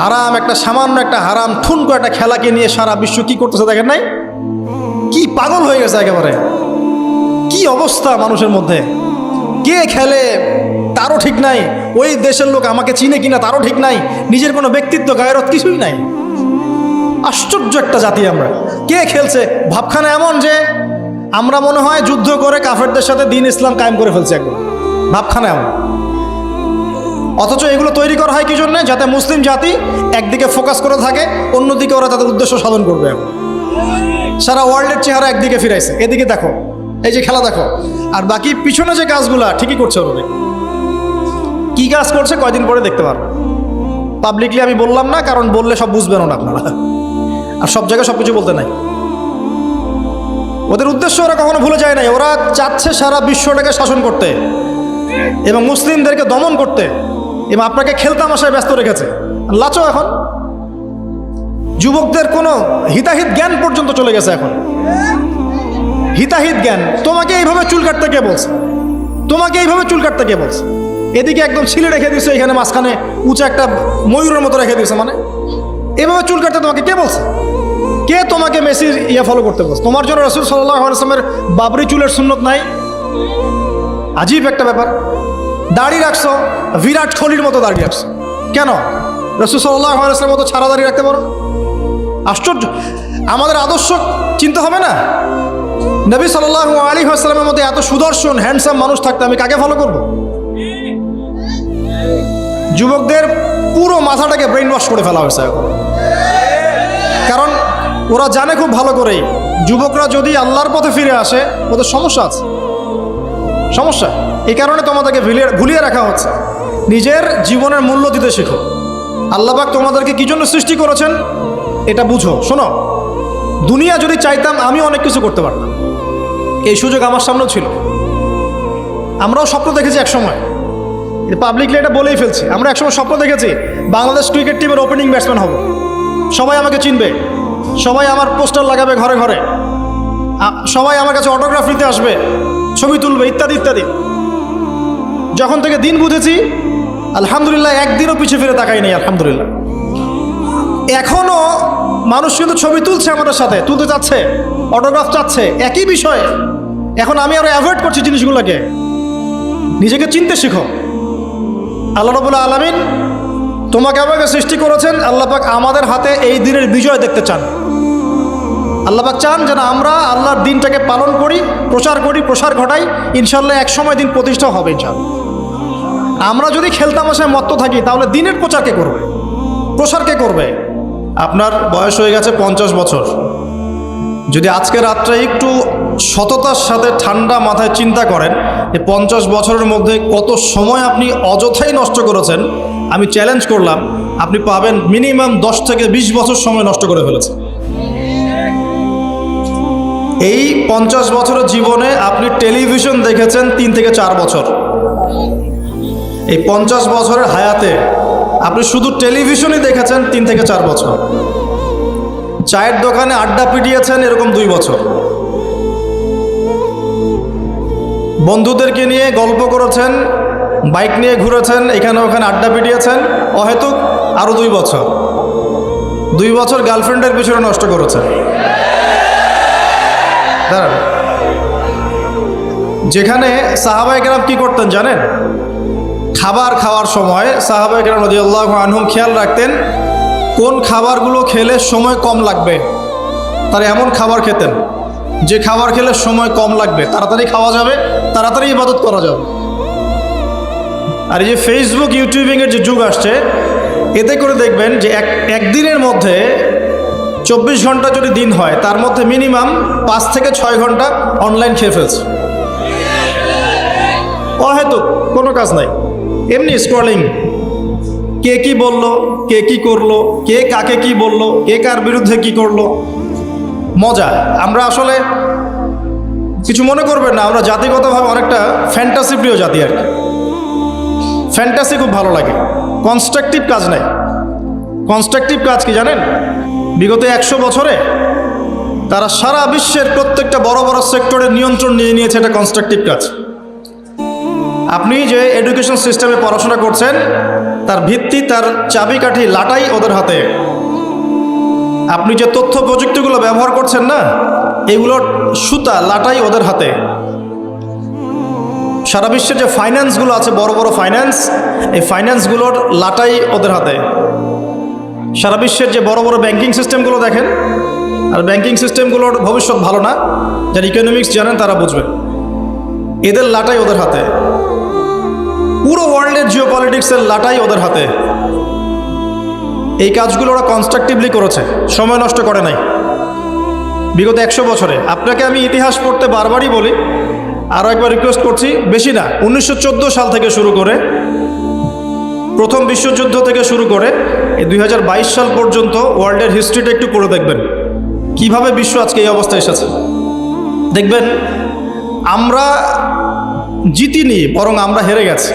হারাম একটা সামান্য একটা হারাম ঠুনকো একটা খেলাকে নিয়ে সারা বিশ্ব কি করতেছে দেখেন নাই? কি পাগল হয়ে গেছে একেবারে, কি অবস্থা মানুষের মধ্যে। কে খেলে তারও ঠিক নাই, ওই দেশের লোক আমাকে চিনে কিনা তারও ঠিক নাই, নিজের কোনো ব্যক্তিত্ব গায়রত কিছুই নাই। আশ্চর্য একটা জাতি আমরা। কে খেলছে? ভাবখানা এমন যে আমরা মনে হয় যুদ্ধ করে কাফেরদের সাথে দ্বীন ইসলাম কায়েম করে ফেলছে একদম, ভাবখানা এমন। অথচ এগুলো তৈরি করা হয় কি জন্য? যাতে মুসলিম জাতি একদিকে ফোকাস করে থাকে, অন্যদিকে ওরা তাদের উদ্দেশ্য সাধন করবে। সারা ওয়ার্ল্ডের চেহারা একদিকে ফিরাইছে, এদিকে দেখো, এই যে খেলা দেখো, আর বাকি পিছনে যে কাজগুলা ঠিকই করছে ওরা। কি কাজ করছে কয়দিন পরে দেখতে পারবে। পাবলিকলি আমি বললাম না, কারণ বললে সব বুঝবেন না আপনারা, আর সব জায়গায় সব কিছু বলতে নাই। ওদের উদ্দেশ্য ওরা কখনো ভুলে যায় নাই। ওরা চাচ্ছে সারা বিশ্বটাকে শাসন করতে এবং মুসলিমদেরকে দমন করতে, এবং আপনাকে খেলতামাশায় ব্যস্ত রেখেছে। লাচো এখন যুবকদের কোনো হিতাহিত জ্ঞান পর্যন্ত চলে গেছে। এখন হিতাহিত জ্ঞান, তোমাকে এইভাবে চুল কাটতে কে বলছে? তোমাকে এইভাবে চুল কাটতে কে বলছে? এদিকে একদম ছিলে রেখে দিয়েছে, এখানে মাঝখানে উঁচা একটা ময়ূরের মতো রেখে দিয়েছে। মানে এভাবে চুল কাটতে তোমাকে কে বলছে? কে তোমাকে মেসির ফলো করতে বলছে? তোমার জন্য রাসূল সাল্লাল্লাহু আলাইহি ওয়াসাল্লামের বাবরি চুলের সুন্নত নাই? আজীব একটা ব্যাপার। দাড়ি রাখছো, বিরাট কোহলির মতো দাড়ি রাখছো কেন? রাসূল সাল্লাল্লাহু আলাইহি ওয়াসাল্লামের মতো ছাড়া দাড়ি রাখতে পারো? আশ্চর্য। আমাদের আদর্শ চিন্তা হবে না? নবী সাল্লাল্লাহু আলাইহি ওয়াসাল্লামের মতো এত সুদর্শন হ্যান্ডসাম মানুষ থাকতে আমি কাকে ফলো করব? যুবকদের পুরো মাথাটাকে ব্রেইন ওয়াশ করে ফেলা হয়েছে এখন। কারণ ওরা জানে খুব ভালো করেই, যুবকরা যদি আল্লাহর পথে ফিরে আসে ওদের সমস্যা আছে, সমস্যা। এই কারণে তোমাদেরকে ভুলিয়ে রাখা হচ্ছে। নিজের জীবনের মূল্য দিতে শেখো। আল্লাহ পাক তোমাদেরকে কি জন্য সৃষ্টি করেছেন এটা বুঝো। শোনো, দুনিয়া যদি চাইতাম আমি অনেক কিছু করতে পারতাম, এই সুযোগ আমার সামনেও ছিল। আমরাও স্বপ্ন দেখেছি একসময়, পাবলিকলি এটা বলেই ফেলছি। আমরা একসময় স্বপ্ন দেখেছি বাংলাদেশ ক্রিকেট টিমের ওপেনিং ব্যাটসম্যান হব, সবাই আমাকে চিনবে, সবাই আমার পোস্টার লাগাবে ঘরে ঘরে, সবাই আমার কাছে অটোগ্রাফ নিতে আসবে, ছবি তুলবে, ইত্যাদি ইত্যাদি। যখন থেকে দিন বুঝেছি আলহামদুলিল্লাহ একদিনও পিছিয়ে ফিরে তাকাই নেই। আলহামদুলিল্লাহ এখনও মানুষ কিন্তু ছবি তুলছে, আমাদের সাথে তুলতে চাচ্ছে, অটোগ্রাফ চাচ্ছে, একই বিষয়ে। এখন আমি আরো অ্যাভয়েড করছি জিনিসগুলোকে। নিজেকে চিনতে শিখো। আল্লাহ রাব্বুল আলামিন তোমাকে আমাকে সৃষ্টি করেছেন, আল্লাহ পাক আমাদের হাতে এই দিনের বিজয় দেখতে চান। আল্লাহ পাক চান যেন আমরা আল্লাহর দিনটাকে পালন করি, প্রসার ঘটাই। ইনশাল্লাহ এক সময় দিন প্রতিষ্ঠা হবে ইনশাল্লাহ। আমরা যদি খেলতামাশায় মত্ত থাকি তাহলে দিনের প্রচার কে করবে? প্রসার কে করবে? আপনার বয়স হয়ে গেছে 50 বছর। যদি আজকে রাত্রে একটু সততার সাথে ঠান্ডা মাথায় চিন্তা করেন যে 50 বছরের মধ্যে কত সময় আপনি অযথাই নষ্ট করেছেন, আমি চ্যালেঞ্জ করলাম আপনি পাবেন মিনিমাম 10 থেকে 20 বছর সময় নষ্ট করে ফেলেছেন। এই 50 বছরের জীবনে আপনি টেলিভিশন দেখেছেন 3 থেকে 4 বছর। এই 50 বছরের হায়াতে আপনি শুধু টেলিভিশনই দেখেছেন 3 থেকে 4 বছর। চায়ের দোকানে আড্ডা পিটিয়েছেন এরকম 2 বছর। বন্ধুদেরকে নিয়ে গল্প করেছেন, বাইক নিয়ে ঘুরেছেন, এখানে ওখানে আড্ডা পিটিয়েছেন অহেতুক আরো 2 বছর। 2 বছর গার্লফ্রেন্ডের পিছনে নষ্ট করেছেন। দাঁড়ান, যেখানে সাহাবায়ে কেরাম কি করতেন জানেন? খাবার খাওয়ার সময় সাহাবায়ে কেরাম রাদিয়াল্লাহু আনহুম খেয়াল রাখতেন কোন খাবারগুলো খেলে সময় কম লাগবে। তারা এমন খাবার খেতেন যে খাবার খেলে সময় কম লাগবে, তাড়াতাড়ি খাওয়া যাবে, তাড়াতাড়ি ইবাদত করা যাবে। আর এই যে ফেসবুক ইউটিউবিংয়ের যে যুগ আসছে, এতে করে দেখবেন যে একদিনের মধ্যে 24 ঘন্টা যদি দিন হয় তার মধ্যে মিনিমাম 5 থেকে 6 ঘন্টা অনলাইন খেয়ে ফেলছে অহেতুক, কোনো কাজ নাই, এমনি স্ক্রলিং। কে কি বলল, কে কি করলো, কে কাকে কি বলল, কে কার বিরুদ্ধে কি করলো, মজা। আমরা আসলে কিছু মনে করবেন না, আমরা জাতিগতভাবে অনেকটা ফ্যান্টাসি প্রিয় জাতি আর কি। ফ্যান্টাসি খুব ভালো লাগে, কনস্ট্রাকটিভ কাজ নাই। কনস্ট্রাকটিভ কাজ কি জানেন? বিগত 100 বছরে তারা সারা বিশ্বের প্রত্যেকটা বড় বড় সেক্টরের নিয়ন্ত্রণ নিয়ে নিয়েছে। এটা কনস্ট্রাকটিভ কাজ। আপনি যে এডুকেশন সিস্টেমে পড়াশোনা করছেন তার ভিত্তি, তার চাবিকাঠি, লাটাই ওদের হাতে। আপনি যে তথ্য প্রযুক্তিগুলো ব্যবহার করছেন না, এগুলোর সুতা, লাটাই ওদের হাতে। সারা বিশ্বের যে ফাইন্যান্সগুলো আছে, বড় বড় ফাইন্যান্স, এই ফাইন্যান্সগুলোর লাটাই ওদের হাতে। সারা বিশ্বের যে বড় বড় ব্যাংকিং সিস্টেমগুলো দেখেন, আর ব্যাংকিং সিস্টেমগুলোর ভবিষ্যৎ ভালো না, যারা ইকোনমিক্স জানেন তারা বুঝবেন। এদের লাটাই ওদের হাতে। পুরো ওয়ার্ল্ডের জিওপলিটিক্সের লাটাই ওদের হাতে। এই কাজগুলো ওরা কনস্ট্রাকটিভলি করেছে, সময় নষ্ট করে নাই বিগত 100 বছরে। আপনাকে আমি ইতিহাস পড়তে বারবারই বলি, আরও একবার রিকোয়েস্ট করছি, বেশি না, 1914 সাল থেকে শুরু করে, প্রথম বিশ্বযুদ্ধ থেকে শুরু করে এই 2022 সাল পর্যন্ত ওয়ার্ল্ডের হিস্ট্রিটা একটু পড়ে দেখবেন, কিভাবে বিশ্ব আজকে এই অবস্থায় এসেছে। দেখবেন আমরা জিতিনি, বরং আমরা হেরে গেছি।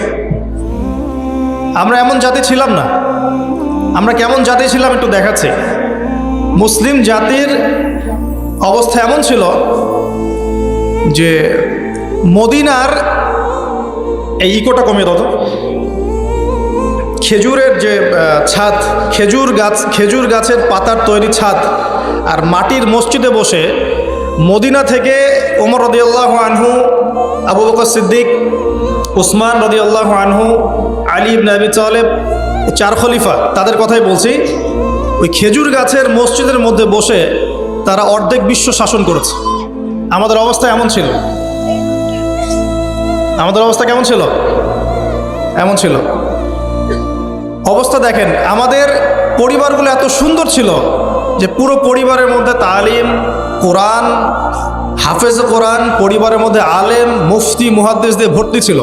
আমরা এমন জাতি ছিলাম না। আমরা কেমন জাতি ছিলাম একটু দেখাচ্ছি। মুসলিম জাতির অবস্থা এমন ছিল যে মদিনার এই ইকোটা কমিয়ে দাও তো, খেজুরের যে ছাদ, খেজুর গাছের পাতার তৈরি ছাদ আর মাটির মসজিদে বসে মদিনা থেকে ওমর রাদিয়াল্লাহু আনহু, আবু বকর সিদ্দিক, উসমান রাদিয়াল্লাহু আনহু, আলী ইবনে আবি তালেব, 4 খলিফা, তাদের কথাই বলছি। ওই খেজুর গাছের মসজিদের মধ্যে বসে তারা অর্ধেক বিশ্ব শাসন করেছে। আমাদের অবস্থা এমন ছিল। আমাদের অবস্থা কেমন ছিল? এমন ছিল। অবস্থা দেখেন, আমাদের পরিবারগুলো এত সুন্দর ছিল যে পুরো পরিবারের মধ্যে তালিম, কোরআন, হাফেজ কোরআন, পরিবারের মধ্যে আলেম, মুফতি, মুহাদ্দিস দিয়ে ভর্তি ছিল।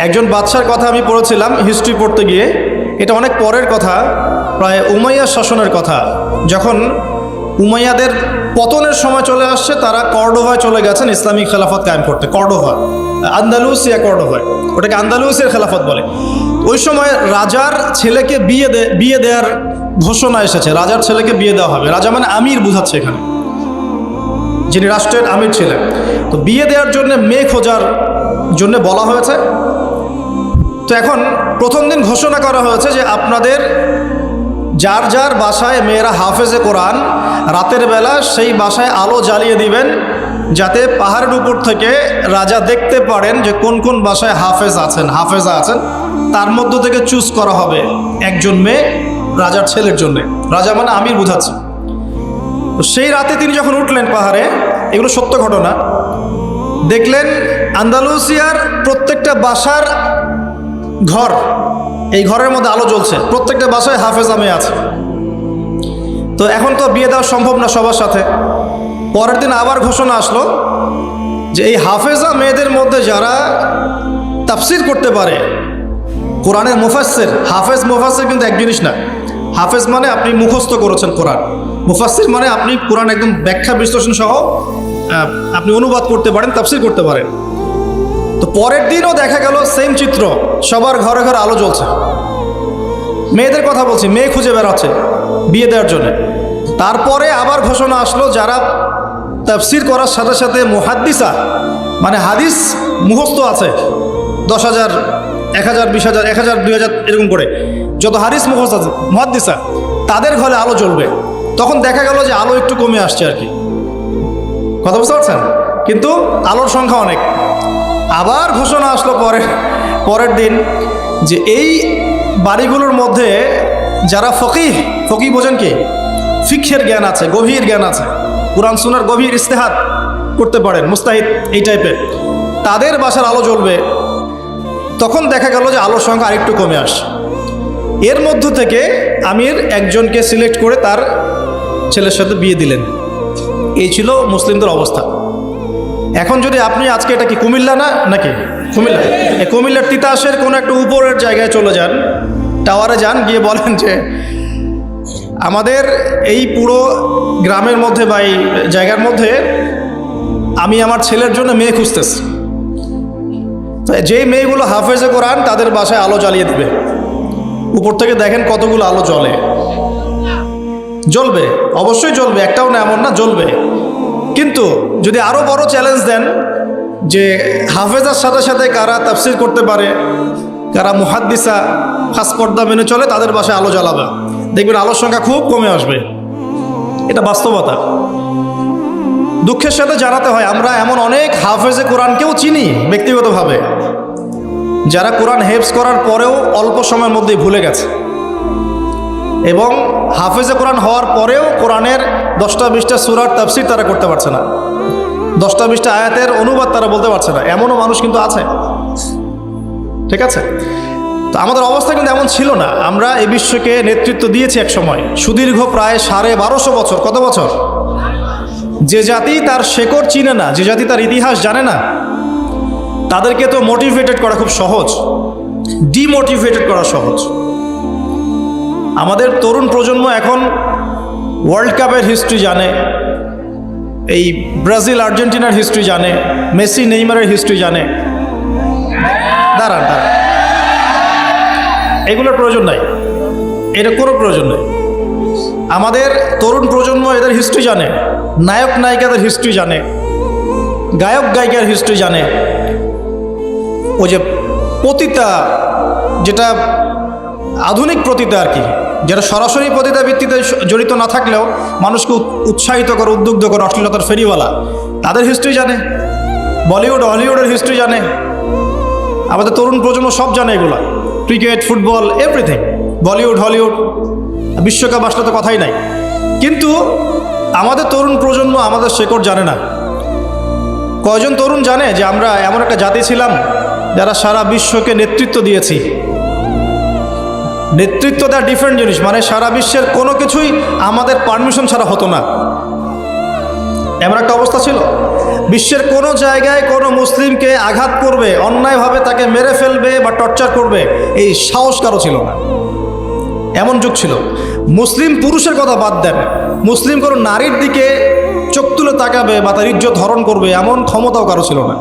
একজন বাদশার কথা আমি পড়েছিলাম হিস্ট্রি পড়তে গিয়ে, এটা অনেক পরের কথা, প্রায় উমাইয়া শাসনের কথা। যখন উমাইয়াদের পতনের সময় চলে আসছে, তারা কর্ডোভায় চলে গেছেন ইসলামিক খেলাফত কায়েম করতে। কর্ডোভা, আন্দালুসিয়া কর্ডোভায়, ওটাকে আন্দালুসিয়ার খেলাফত বলে। ওই সময় রাজার ছেলেকে বিয়ে দেওয়ার ঘোষণা এসেছে, রাজার ছেলেকে বিয়ে দেওয়া হবে। রাজা মানে আমির বোঝাচ্ছে এখানে, যিনি রাষ্ট্রের আমির ছিলেন। তো বিয়ে দেওয়ার জন্য মেয়ে খোঁজার জন্য বলা হয়েছে। তো এখন প্রথম দিন ঘোষণা করা হয়েছে যে আপনাদের যার যার বাসায় মেয়েরা হাফেজে কোরআন, রাতের বেলা সেই বাসায় আলো জ্বালিয়ে দিবেন, যাতে পাহাড়ের উপর থেকে রাজা দেখতে পারেন যে কোন কোন বাসায় হাফেজা আছেন। তার মধ্য থেকে চুজ করা হবে একজন মেয়ে রাজার ছেলের জন্য। রাজা মানে আমির বোঝাচ্ছে। তো সেই রাতে তিনি যখন উঠলেন পাহাড়ে, এগুলো সত্য ঘটনা, দেখলেন আন্দালুসিয়ার প্রত্যেকটা বাসার ঘর, এই ঘরের মধ্যে আলো জ্বলছে, প্রত্যেকটা বাসায় হাফেজা মেয়ে আছে। তো এখন তো বিয়ে দেওয়া সম্ভব না সবার সাথে। পরের দিন আবার ঘোষণা আসলো যে এই হাফেজা মেয়েদের মধ্যে যারা তাফসির করতে পারে, কোরআনের মুফাসসির, হাফেজ মুফাসসির কিন্তু এক জিনিস না। হাফেজ মানে আপনি মুখস্থ করেছেন কোরআন, মুফাসসির মানে আপনি কোরআন একদম ব্যাখ্যা বিশ্লেষণ সহ আপনি অনুবাদ করতে পারেন, তাফসির করতে পারেন। তো পরের দিনও দেখা গেল সেম চিত্র, সবার ঘরে ঘরে আলো জ্বলছে। মেয়েদের কথা বলছি, মেয়ে খুঁজে বেড়াচ্ছে বিয়ে দেওয়ার জন্য। তারপরে আবার ঘোষণা আসলো যারা তাফসির করার সাথে সাথে মুহাদ্দিসা, মানে হাদিস মুখস্থ আছে, 10,000, 1,000, 20,000, 1,000, 2,000 এরকম করে যত হাদিস মুখস্থ আছে মুহাদ্দিসা, তাদের ঘরে আলো জ্বলবে। তখন দেখা গেল যে আলো একটু কমে আসছে আর কি, কথা বুঝতে পারছেন? কিন্তু আলোর সংখ্যা অনেক। আবার ঘোষণা আসলো পরের দিন যে এই বাড়িগুলোর মধ্যে যারা ফকিহ বোঝেন কি, ফিকহের জ্ঞান আছে, গভীর জ্ঞান আছে, কুরআন সুন্নাহর গভীর ইস্তেহাদ করতে পারেন, মুস্তাহিদ এই টাইপের, তাদের বাসার আলো জ্বলবে। তখন দেখা গেল যে আলোর সংখ্যা আরেকটু কমে আসে। এর মধ্য থেকে আমির একজনকে সিলেক্ট করে তার ছেলের সাথে বিয়ে দিলেন। এই ছিল মুসলিমদের অবস্থা। এখন যদি আপনি আজকে, এটা কি কুমিল্লা না নাকি? কুমিল্লা, এই কুমিল্লার তিতাসের কোনো একটা উপরের জায়গায় চলে যান, টাওয়ারে যান, গিয়ে বলেন যে আমাদের এই পুরো গ্রামের মধ্যে বা এই জায়গার মধ্যে আমি আমার ছেলের জন্য মেয়ে খুঁজতেছি। তো যেই মেয়েগুলো হাফেজে কোরআন, তাদের বাসায় আলো জ্বালিয়ে দিবে। উপর থেকে দেখেন কতগুলো আলো জ্বলবে, অবশ্যই জ্বলবে, একটাও না এমন না, জ্বলবে। কিন্তু যদি আরও বড় চ্যালেঞ্জ দেন যে হাফেজার সাথে সাথে কারা তাফসির করতে পারে, কারা মুহাদ্দিসা খাস পর্দা মেনে চলে তাদের বাসায় আলো জ্বালাবে, দেখবেন আলোর সংখ্যা খুব কমে আসবে। এটা বাস্তবতা। দুঃখের সাথে জানাতে হয় আমরা এমন অনেক হাফেজে কোরআনকেও চিনি ব্যক্তিগতভাবে, যারা কোরআন হেফজ করার পরেও অল্প সময়ের মধ্যেই ভুলে গেছে, এবং হাফেজে কোরআন হওয়ার পরেও কোরআনের 10টা-20টা সূরার তাফসীর তারা করতে পারছে না, 10টা-20টা আয়াতের অনুবাদ তারা বলতে পারছে না, এমনও মানুষ কিন্তু আছে। ঠিক আছে, তো আমাদের অবস্থা কিন্তু এমন ছিল না। আমরা এই বিশ্বকে নেতৃত্ব দিয়েছি এক সময়, সুদীর্ঘ প্রায় 1250 বছর। কত বছর? যে জাতি তার শেকড় চিনে না, যে জাতি তার ইতিহাস জানে না, তাদেরকে তো মোটিভেটেড করা খুব সহজ, ডিমোটিভেটেড করা সহজ। আমাদের তরুণ প্রজন্ম এখন ওয়ার্ল্ড কাপের হিস্ট্রি জানে, এই ব্রাজিল আর্জেন্টিনার হিস্ট্রি জানে, মেসি নেইমারের হিস্ট্রি জানে। দাঁড়ান, এগুলোর প্রয়োজন নাই, এটা কোনো প্রয়োজন নেই। আমাদের তরুণ প্রজন্ম এদের হিস্ট্রি জানে, নায়ক নায়িকাদের হিস্ট্রি জানে, গায়ক গায়িকার হিস্ট্রি জানে। ওই যে পতিতা, যেটা আধুনিক পতিতা আর কি, যেটা সরাসরি পতিতা ভিত্তিতে জড়িত না থাকলেও মানুষকে উৎসাহিত করে, উদ্বুদ্ধ করে, অশ্লীলতার ফেরিওয়ালা, তাদের হিস্ট্রি জানে। বলিউড হলিউডের হিস্ট্রি জানে। আমাদের তরুণ প্রজন্ম সব জানে এগুলো, cricket, football, everything, Bollywood Hollywood, বিশ্বকাপ আসলে তো কথাই নাই। কিন্তু আমাদের তরুণ প্রজন্ম আমাদের শেকড় জানে না। কয়জন তরুণ জানে যে আমরা এমন একটা জাতি ছিলাম যারা সারা বিশ্বকে নেতৃত্ব দিয়েছি? নেতৃত্ব দেওয়া ডিফারেন্ট জিনিস, মানে সারা বিশ্বের কোনো কিছুই আমাদের পারমিশন ছাড়া হতো না, এমন একটা অবস্থা ছিল। বিশ্বের কোনো জায়গায় কোনো মুসলিমকে আঘাত করবে, অন্যায়ভাবে তাকে মেরে ফেলবে বা টর্চার করবে, এই সাহস কারো ছিল না। এমন যুগ ছিল। মুসলিম পুরুষের কথা বাদ দেন, মুসলিম কোনো নারীর দিকে চোখ তুলে তাকাবে বা তার ইজ্জত হরণ করবে এমন ক্ষমতাও কারো ছিল না।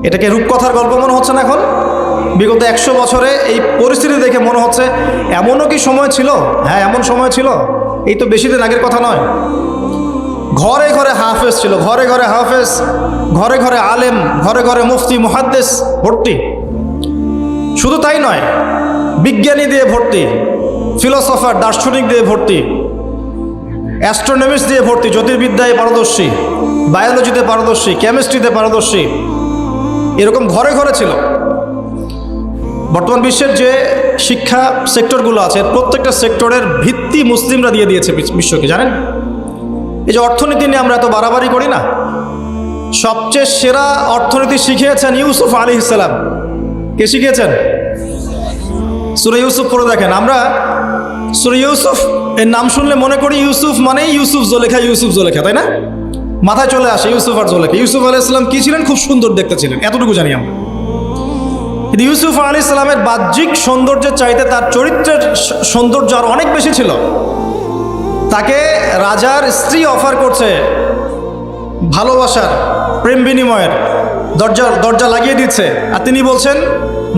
এটাকে রূপকথার গল্প মনে হচ্ছে না এখন? বিগত 100 বছরে এই পরিস্থিতি দেখে মনে হচ্ছে এমনও কি সময় ছিল? হ্যাঁ, এমন সময় ছিল, এই তো বেশি দিন আগের কথা নয়। ঘরে ঘরে হাফেজ ছিল, ঘরে ঘরে হাফেজ, ঘরে ঘরে আলেম, ঘরে ঘরে মুফতি মুহাদ্দিস ভর্তি। শুধু তাই নয়, বিজ্ঞানী দিয়ে ভর্তি, ফিলোসফার দার্শনিক দিয়ে ভর্তি, অ্যাস্ট্রোনমিস্ট দিয়ে ভর্তি, জ্যোতির্বিদ্যায় পারদর্শী, বায়োলজিতে পারদর্শী, কেমিস্ট্রিতে পারদর্শী, এরকম ঘরে ঘরে ছিল। বর্তমান বিশ্বের যে শিক্ষা সেক্টরগুলো আছে, প্রত্যেকটা সেক্টরের ভিত্তি মুসলিমরা দিয়ে দিয়েছে বিশ্বকে, জানেন? এই যে অর্থনীতি নিয়ে আমরা এত বাড়াবাড়ি করি না, সবচেয়ে সেরা অর্থনীতি শিখিয়েছেন ইউসুফ আলাইহিস সালাম। কে শিখিয়েছেন? সূরা ইউসুফ পড়ে দেখেন। আমরা সূরা ইউসুফ এর নাম শুনলে মনে করি ইউসুফ মানে ইউসুফ জুলেখা, ইউসুফ জুলেখা, তাই না? মাথায় চলে আসে ইউসুফ আর জুলেখা। ইউসুফ আলাইহিস সালাম কি ছিলেন? খুব সুন্দর দেখতে ছিলেন, এতটুকু জানি আমরা। কিন্তু ইউসুফ আলাইহিস সালামের বাহ্যিক সৌন্দর্যের চাইতে তার চরিত্রের সৌন্দর্য আর অনেক বেশি ছিল। তাকে রাজার স্ত্রী অফার করছে ভালোবাসার, প্রেম বিনিময়ের, দরজা লাগিয়ে দিচ্ছে, আর তিনি বলছেন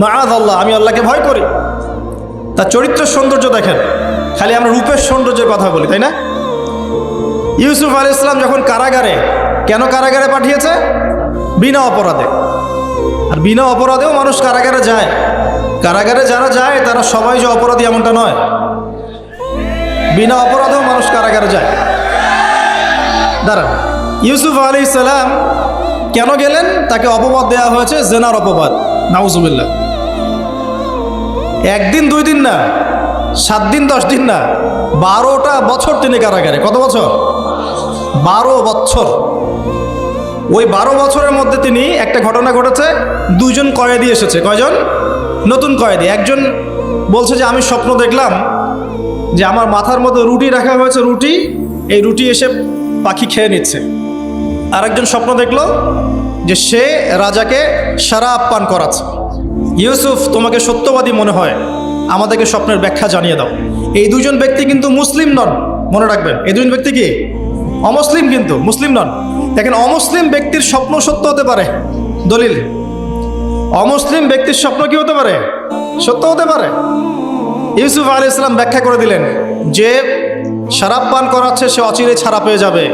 মাআযাল্লাহ, আমি আল্লাহকে ভয় করি। তার চরিত্রের সৌন্দর্য দেখেন। খালি আমরা রূপের সৌন্দর্যের কথা বলি, তাই না? ইউসুফ আলাইহিস সালাম যখন কারাগারে, কেন কারাগারে পাঠিয়েছে? বিনা অপরাধে। আর বিনা অপরাধেও মানুষ কারাগারে যায়। কারাগারে যারা যায় তারা সবাই যে অপরাধী এমনটা নয়, বিনা অপরাধেও মানুষ কারাগারে যায়। দাঁড়ান, ইউসুফ আলাইহিস সালাম কেন গেলেন? তাকে অপবাদ দেওয়া হয়েছে, জেনার অপবাদ, নাউজুবিল্লাহ। 1 দিন 2 দিন না, 7 দিন 10 দিন না, 12টা বছর তিনি কারাগারে। কত বছর? 12 বছর। ওই 12 বছরের মধ্যে তিনি, একটা ঘটনা ঘটেছে, 2 জন কয়েদি এসেছে। কয়জন? নতুন কয়েদি। একজন বলছে যে আমি স্বপ্ন দেখলাম যে আমার মাথার মধ্যে রুটি রাখা হয়েছে, রুটি, এই রুটি এসে পাখি খেয়ে নিচ্ছে। আরেকজন স্বপ্ন দেখলো যে সে রাজাকে শরাব পান করাচ্ছে। ইউসুফ, তোমাকে সত্যবাদী মনে হয়, আমাদেরকে স্বপ্নের ব্যাখ্যা জানিয়ে দাও। এই 2 জন ব্যক্তি কিন্তু মুসলিম নন, মনে রাখবেন। এই 2 জন ব্যক্তি কি? অমুসলিম, কিন্তু মুসলিম নন। দেখেন, অমুসলিম ব্যক্তির স্বপ্ন সত্য হতে পারে, দলিল। অমুসলিম ব্যক্তির স্বপ্ন কি হতে পারে? সত্য হতে পারে। ইউসুফ আলাইহিস সালাম ব্যাখ্যা করে দিলেন যে শরাব পান করাচ্ছে সে অচিরে ছাড়া পেয়ে যাবে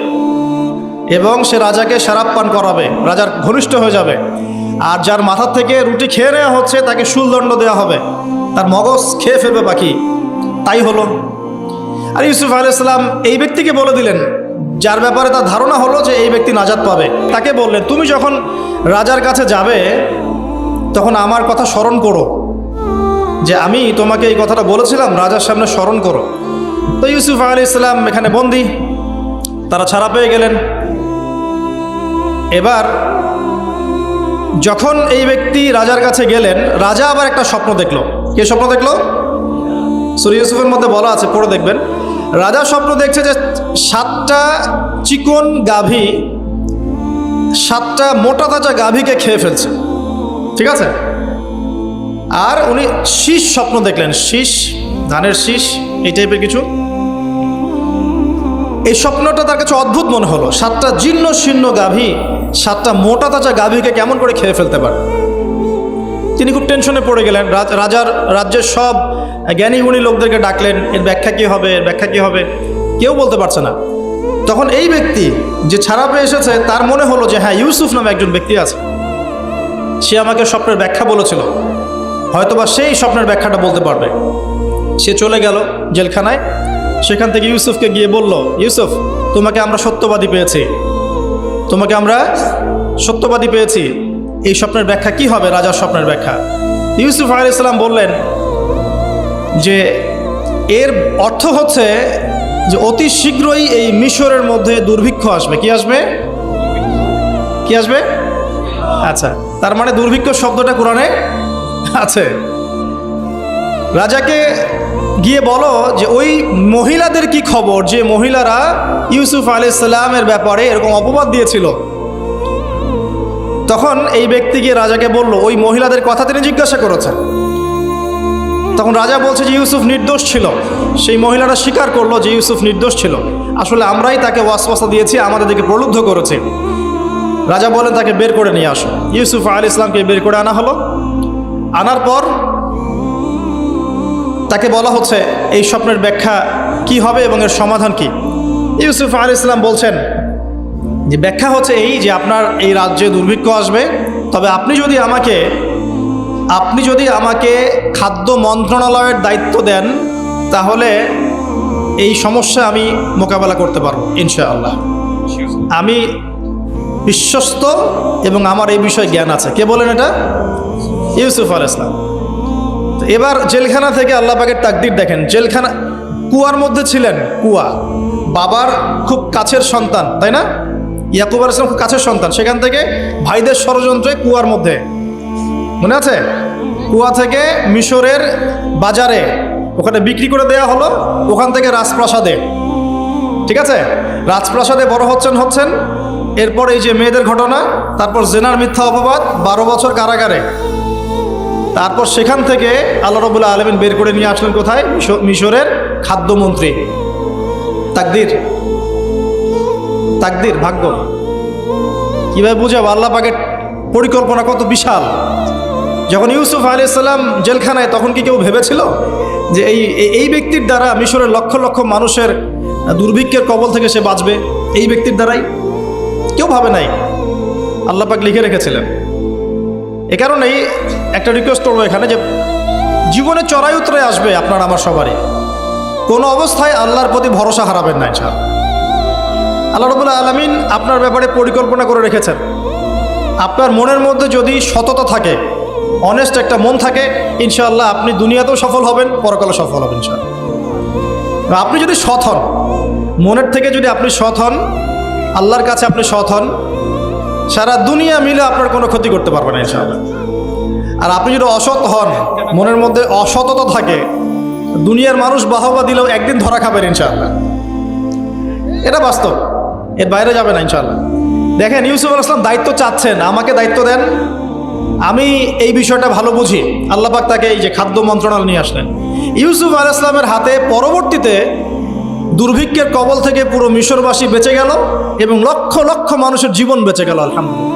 এবং সে রাজাকে শরাব পান করাবে, রাজার ঘনিষ্ঠ হয়ে যাবে। আর যার মাথা থেকে রুটি খেয়ে নেওয়া হচ্ছে তাকে শুলদণ্ড দেওয়া হবে, তার মগজ খেয়ে ফেলবে পাখি। তাই হলো। আর ইউসুফ আলাইহিস সালাম এই ব্যক্তিকে বলে দিলেন, যার ব্যাপারে তার ধারণা হলো যে এই ব্যক্তি নাজাত পাবে, তাকে বললেন, তুমি যখন রাজার কাছে যাবে তখন আমার কথা স্মরণ করো, যে আমি তোমাকে এই কথাটা বলেছিলাম, রাজার সামনে স্মরণ করো। তো ইউসুফ আলাইহিস সালাম এখানে বন্দী, তারা ছাড়া পেয়ে গেলেন। এবার যখন এই ব্যক্তি রাজার কাছে গেলেন, রাজা আবার একটা স্বপ্ন দেখলো। কে স্বপ্ন দেখলো? সূরা ইউসুফের মধ্যে বলা আছে, পড়ে দেখবেন। রাজা স্বপ্ন দেখছে যে 7টা চিকন গাভী 7টা মোটা তাজা গাভীকে খেয়ে ফেলছে, ঠিক আছে। আর উনি শীষ স্বপ্ন দেখলেন, শীষ, ধানের শীষ, এই টাইপের কিছু। এই স্বপ্নটা তার কাছে অদ্ভুত মনে হলো। 7টা জীর্ণ শীর্ণ গাভী 7টা মোটা তাজা গাভীকে কেমন করে খেয়ে ফেলতে পারে। তিনি খুব টেনশনে পড়ে গেলেন। রাজ্যের সব জ্ঞানী গুণী লোকদেরকে ডাকলেন, এর ব্যাখ্যা কী হবে, এর ব্যাখ্যা কী হবে, কেউ বলতে পারছে না। তখন এই ব্যক্তি যে ছাড়া পেয়ে এসেছে, তার মনে হলো যে হ্যাঁ, ইউসুফ নামে একজন ব্যক্তি আছে, সে আমাকে স্বপ্নের ব্যাখ্যা বলেছিল, হয়তোবা সেই স্বপ্নের ব্যাখ্যাটা বলতে পারবে। সে চলে গেল জেলখানায়, সেখান থেকে ইউসুফকে গিয়ে বলল, ইউসুফ, তোমাকে আমরা সত্যবাদী পেয়েছি, তোমাকে আমরা সত্যবাদী পেয়েছি, এই স্বপ্নের ব্যাখ্যা কি হবে, রাজার স্বপ্নের ব্যাখ্যা। ইউসুফ আলাইহিস সালাম বললেন যে এর অর্থ হচ্ছে যে অতি শীঘ্রই এই মিশরের মধ্যে দুর্ভিক্ষ আসবে। কি আসবে? কি আসবে? আচ্ছা, তার মানে দুর্ভিক্ষ শব্দটা কোরআনে আছে। রাজাকে গিয়ে বলো যে ওই মহিলাদের কি খবর, যে মহিলারা ইউসুফ আলাইহিস সালামের ব্যাপারে এরকম অপবাদ দিয়েছিল। তখন এই ব্যক্তি গিয়ে রাজাকে বলল, ওই মহিলাদের কথা তিনি জিজ্ঞাসা করেছেন। তখন রাজা বলছে যে ইউসুফ নির্দোষ ছিল। সেই মহিলারা স্বীকার করলো যে ইউসুফ নির্দোষ ছিল, আসলে আমরাই তাকে ওয়াসওয়াসা দিয়েছি, আমাদেরকে প্রলুব্ধ করেছে। রাজা বলেন তাকে বের করে নিয়ে আসো। ইউসুফ আলাইহিস সালামকে বের করে আনা হলো। আনার পর তাকে বলা হচ্ছে এই স্বপ্নের ব্যাখ্যা কি হবে এবং এর সমাধান কি। ইউসুফ আলাইহিস সালাম বলছেন যে ব্যাখ্যা হচ্ছে এই যে আপনার এই রাজ্যে দুর্ভিক্ষ আসবে, তবে আপনি যদি আমাকে খাদ্য মন্ত্রণালয়ের দায়িত্ব দেন, তাহলে এই সমস্যা আমি মোকাবেলা করতে পারবো ইনশাআল্লাহ। আমি বিশ্বস্ত এবং আমার এই বিষয়ে জ্ঞান আছে। কে বলেন এটা? ইউসুফ আলাইহিস সালাম। এবার জেলখানা থেকে আল্লাহ পাকের তাকদীর দেখেন। জেলখানা, কুয়ার মধ্যে ছিলেন, কুয়া, বাবার খুব কাছের সন্তান, তাই না? ইয়াকুব আলাইহিস সালাম খুব কাছের সন্তান, সেখান থেকে ভাইদের ষড়যন্ত্রে কুয়ার মধ্যে, মনে আছে? কুয়া থেকে মিশরের বাজারে ওখানে বিক্রি করে দেওয়া হলো, ওখান থেকে রাজপ্রাসাদে, ঠিক আছে, রাজপ্রাসাদে বড় হচ্ছেন। এরপর এই যে মেয়েদের ঘটনা, তারপর জেনার মিথ্যা অপবাদ, 12 বছর কারাগারে। তারপর সেখান থেকে আল্লাহ রাব্বুল আলামিন বের করে নিয়ে আসলেন কোথায়? মিশরের খাদ্যমন্ত্রী। তাকদীর, ভাগ্য। কিভাবে বুঝাবো আল্লাহ পাকের পরিকল্পনা কত বিশাল। যখন ইউসুফ আলাইহিস সালাম জেলখানায়, তখন কি কেউ ভেবেছিল যে এই ব্যক্তির দ্বারা মিশরের লক্ষ লক্ষ মানুষের দুর্ভিক্ষের কবল থেকে সে বাঁচবে? এই ব্যক্তির দ্বারাই? কেউ ভাবে নাই। আল্লাহ পাক লিখে রেখেছিলেন। এ কারণেই একটা রিকোয়েস্ট করবো এখানে, যে জীবনে চড়াই উতরাই আসবে আপনার আমার সবারই, কোনো অবস্থায় আল্লাহর প্রতি ভরসা হারাবেন না ইনশাআল্লাহ। আল্লাহ রাব্বুল আলামিন আপনার ব্যাপারে পরিকল্পনা করে রেখেছেন। আপনার মনের মধ্যে যদি সততা থাকে, অনেস্ট একটা মন থাকে, ইনশাআল্লাহ আপনি দুনিয়াতেও সফল হবেন, পরকালে সফল হবেন ইনশাআল্লাহ। আপনি যদি সৎ হন, মনের থেকে যদি আপনি সৎ হন, আল্লাহর কাছে আপনি সৎ হন, সারা দুনিয়া মিলে আপনার কোনো ক্ষতি করতে পারবে না ইনশাআল্লাহ। আর আপনি যদি অসৎ হন, মনের মধ্যে অসততা থাকে, দুনিয়ার মানুষ বাহবা দিলেও একদিন ধরা খাবেন ইনশাআল্লাহ। এটা বাস্তব, এর বাইরে যাবে না ইনশাআল্লাহ। দেখেন, ইউসুফ আলাইহিস সালাম দায়িত্ব চাচ্ছেন, আমাকে দায়িত্ব দেন, আমি এই বিষয়টা ভালো বুঝি। আল্লাহ পাক তাকে এই যে খাদ্য মন্ত্রণালয় নিয়ে আসলেন। ইউসুফ আলাইহিস সালামের হাতে পরবর্তীতে দুর্ভিক্ষের কবল থেকে পুরো মিশরবাসী বেঁচে গেল এবং লক্ষ লক্ষ মানুষের জীবন বেঁচে গেল, আলহামদুলিল্লাহ।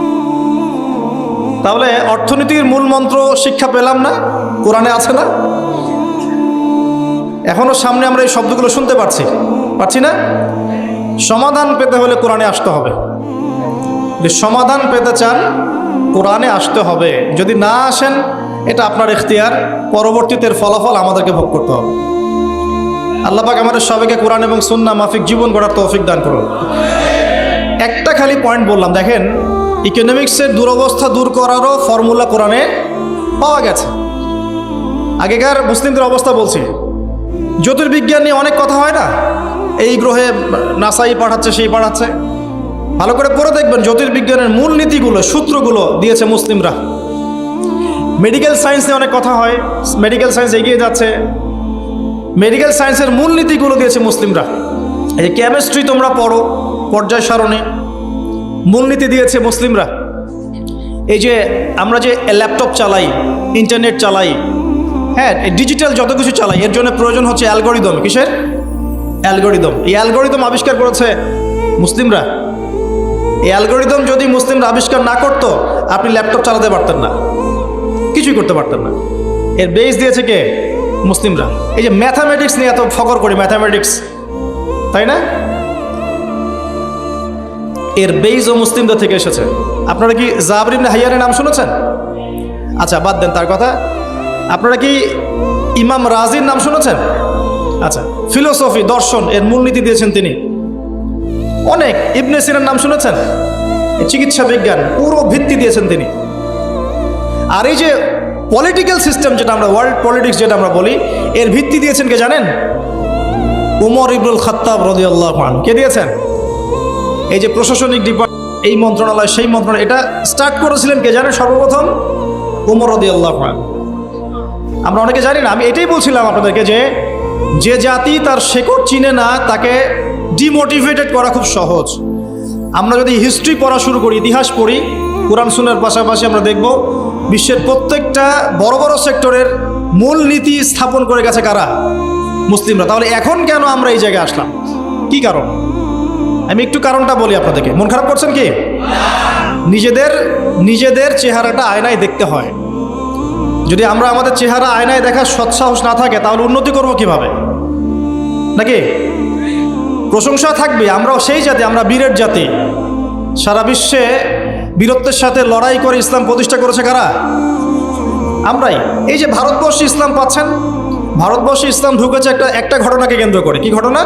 তাহলে অর্থনীতির মূল মন্ত্র শিক্ষা পেলাম না? কোরআনে আছে না? এখনো সামনে আমরা এই শব্দগুলো শুনতে পারছি না? সমাধান পেতে হলে কোরআনে আসতে হবে। যদি সমাধান পেতে চান কোরআনে আসতে হবে, যদি না আসেন এটা আপনার ইখতিয়ার, পরবর্তীতে এর ফলাফল আমাদেরকে ভোগ করতে হবে। আল্লাহ পাক আমাদের সবাইকে কোরআন এবং সুন্নাহ মাফিক জীবন গড়ার তৌফিক দান করুন। একটা খালি পয়েন্ট বললাম, দেখেন ইকোনমিক্সের দুরবস্থা দূর করারও ফর্মুলা কোরআনে পাওয়া গেছে। আগেকার মুসলিমদের অবস্থা বলছি, জ্যোতির্বিজ্ঞান নিয়ে অনেক কথা হয় না, এই গ্রহে নাসাই পাঠাচ্ছে সেই পাঠাচ্ছে, ভালো করে পড়ে দেখবেন জ্যোতির্বিজ্ঞানের মূল নীতিগুলো সূত্রগুলো দিয়েছে মুসলিমরা। মেডিকেল সায়েন্স নিয়ে অনেক কথা হয়, মেডিকেল সায়েন্স এগিয়ে যাচ্ছে, মেডিকেল সায়েন্সের মূল নীতিগুলো দিয়েছে মুসলিমরা। এই যে কেমিস্ট্রি তোমরা পড়ো পর্যায় সারণে, মূলনীতি দিয়েছে মুসলিমরা। এই যে আমরা যে ল্যাপটপ চালাই, ইন্টারনেট চালাই, হ্যাঁ ডিজিটাল যত কিছু চালাই, এর জন্য প্রয়োজন হচ্ছে অ্যালগরিদম। কিসের অ্যালগরিদম? এই অ্যালগরিদম আবিষ্কার করেছে মুসলিমরা। এই অ্যালগরিদম যদি মুসলিমরা আবিষ্কার না করতো, আপনি ল্যাপটপ চালাতে পারতেন না, কিছুই করতে পারতেন না। এর বেস দিয়েছে কে? মুসলিমরা। এই যে ম্যাথামেটিক্স নিয়ে এত ফকর করি, ম্যাথামেটিক্স, তাই না? এর বেইজও মুসলিমদের থেকে এসেছে। আপনারা কি জাবর ইবনে হাইয়ানের নাম শুনেছেন? আচ্ছা বাদ দেন তার কথা। আপনারা কি ইমাম রাজির নাম শুনেছেন? আচ্ছা, ফিলোসফি দর্শন এর মূলনীতি দিয়েছেন তিনি। অনেক ইবনে সিনার নাম শুনেছেন? চিকিৎসা বিজ্ঞান পুরো ভিত্তি দিয়েছেন তিনি। আর এই যে পলিটিক্যাল সিস্টেম যেটা আমরা ওয়ার্ল্ড পলিটিক্স যেটা আমরা বলি, এর ভিত্তি দিয়েছেন কে জানেন? উমর ইবনুল খাত্তাব রাদিয়াল্লাহু আনহু। কে দিয়েছেন? এই যে প্রশাসনিক ডিপার্টমেন্ট, এই মন্ত্রণালয় সেই মন্ত্রণালয়, এটা স্টার্ট করেছিলেন কে জানেন? সর্বপ্রথম উমর রাদিয়াল্লাহু আনহু। আমরা অনেকে জানি না। আমি এটাই বলছিলাম আপনাদেরকে যে যে জাতি তার শেকড় চিনে না, তাকে ডিমোটিভেটেড করা খুব সহজ। আমরা যদি হিস্ট্রি পড়া শুরু করি, ইতিহাস পড়ি, কোরআন সুন্নাহর পাশাপাশি আমরা দেখব বিশ্বের প্রত্যেকটা বড় বড় সেক্টরের মূল নীতি স্থাপন করে গেছে কারা? মুসলিমরা। তাহলে এখন কেন আমরা এই জায়গায় আসলাম? কি কারণ? আমি একটু কারণটা বলি আপনাদেরকে। মন খারাপ করছেন কি? নিজেদের চেহারাটা আয়নায় দেখতে হয়। যদি আমরা আমাদের চেহারা আয়নায় দেখার সৎসাহস না থাকে, তাহলে উন্নতি করবো কিভাবে? নাকি প্রশংসা থাকবে? আমরাও সেই জাতি, আমরা বীরের জাতি। সারা বিশ্বে বীরত্বের সাথে লড়াই করে ইসলাম প্রতিষ্ঠা করেছে কারা? আমরাই। এই যে ভারতবর্ষে ইসলাম পাচ্ছেন, ভারতবর্ষে ইসলাম ঢুকেছে একটা ঘটনাকে কেন্দ্র করে। কি ঘটনা?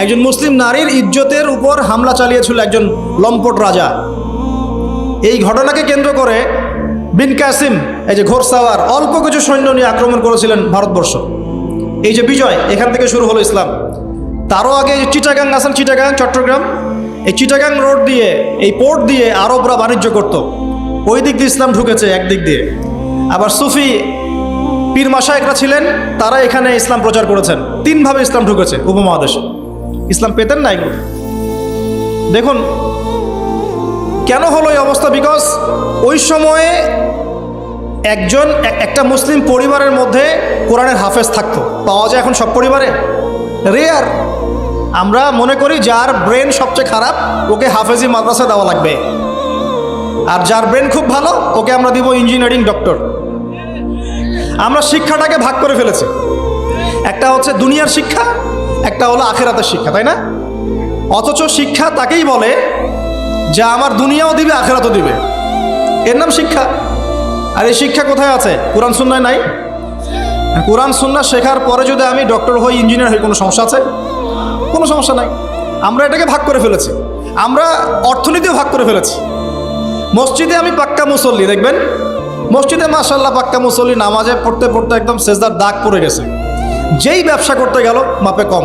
একজন মুসলিম নারীর ইজ্জতের উপর হামলা চালিয়েছিল একজন লম্পট রাজা। এই ঘটনাকে কেন্দ্র করে বিন কাসিম, এই যে ঘোরসাওয়ার, অল্প কিছু সৈন্য নিয়ে আক্রমণ করেছিলেন ভারতবর্ষ। এই যে বিজয়, এখান থেকে শুরু হলো ইসলাম। তারও আগে চিটাগাং আছেন, চিটাগাং চট্টগ্রাম, এই চিটাগাং রোড দিয়ে, এই পোর্ট দিয়ে আরবরা বাণিজ্য করত। ওই দিক দিয়ে ইসলাম ঢুকেছে একদিক দিয়ে। আবার সুফি পীর মাশায়েখরা ছিলেন, তারা এখানে ইসলাম প্রচার করেছেন। তিনভাবে ইসলাম ঢুকেছে উপমহাদেশে। ইসলাম পেতেন না এগুলো। দেখুন কেন হলো এই অবস্থা? বিকজ ওই সময়ে একটা মুসলিম পরিবারের মধ্যে কোরআনের হাফেজ থাকতো। পাওয়া যায় এখন সব পরিবারে? রেয়ার। আমরা মনে করি যার ব্রেন সবচেয়ে খারাপ ওকে হাফেজি মাদ্রাসা দেওয়া লাগবে, আর যার ব্রেন খুব ভালো ওকে আমরা দিব ইঞ্জিনিয়ারিং, ডক্টর। আমরা শিক্ষাটাকে ভাগ করে ফেলেছি। একটা হচ্ছে দুনিয়ার শিক্ষা, একটা হলো আখেরাতের শিক্ষা, তাই না? অথচ শিক্ষা তাকেই বলে যে আমার দুনিয়াও দিবে আখেরাতও দিবে, এর নাম শিক্ষা। আর এই শিক্ষা কোথায় আছে? কোরআন সুন্নাহয় নাই। কোরআন সুন্নাহ শেখার পরে যদি আমি ডক্টর হই, ইঞ্জিনিয়ার হই, কোনো সমস্যা আছে? কোনো সমস্যা নাই। আমরা এটাকে ভাগ করে ফেলেছি। আমরা অর্থনীতিও ভাগ করে ফেলেছি। মসজিদে আমি পাক্কা মুসল্লি, দেখবেন মসজিদে মাশাআল্লাহ পাক্কা মুসল্লি, নামাজে পড়তে পড়তে একদম সেজদার দাগ পড়ে গেছে। যেই ব্যবসা করতে গেল মাপে কম,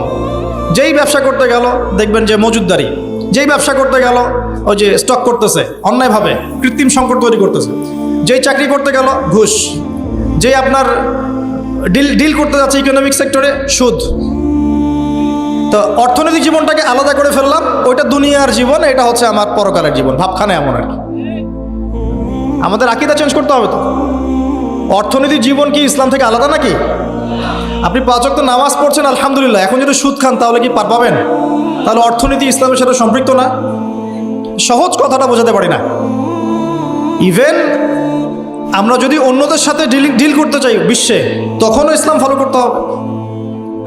যেই ব্যবসা করতে গেল দেখবেন যে মজুদদারি, যেই ব্যবসা করতে গেল ওই যে স্টক করতেছে অন্যায়ভাবে, কৃত্রিম সংকট তৈরি করতেছে। যেই চাকরি করতে গেল ঘুষ, যেই আপনার ডিল করতে যাচ্ছে ইকোনমিক সেক্টরে সুদ। তো অর্থনৈতিক জীবনটাকে আলাদা করে ফেললাম। ওইটা দুনিয়ার জীবন, এটা হচ্ছে আমার পরকালের জীবন। ভাবখানে এমন আর কি। আমাদের আকীদা চেঞ্জ করতে হবে তো। অর্থনৈতিক জীবন কি ইসলাম থেকে আলাদা নাকি? আপনি 5 ওয়াক্ত নামাজ পড়ছেন আলহামদুলিল্লাহ, এখন যদি সুদ খান তাহলে কি পার পাবেন? তাহলে অর্থনীতি ইসলামের সাথে সম্পৃক্ত না। সহজ কথাটা বোঝাতে পারি না। ইভেন আমরা যদি অন্যদের সাথে ডিল করতে চাই বিশ্বে, তখনও ইসলাম ফলো করতে হবে,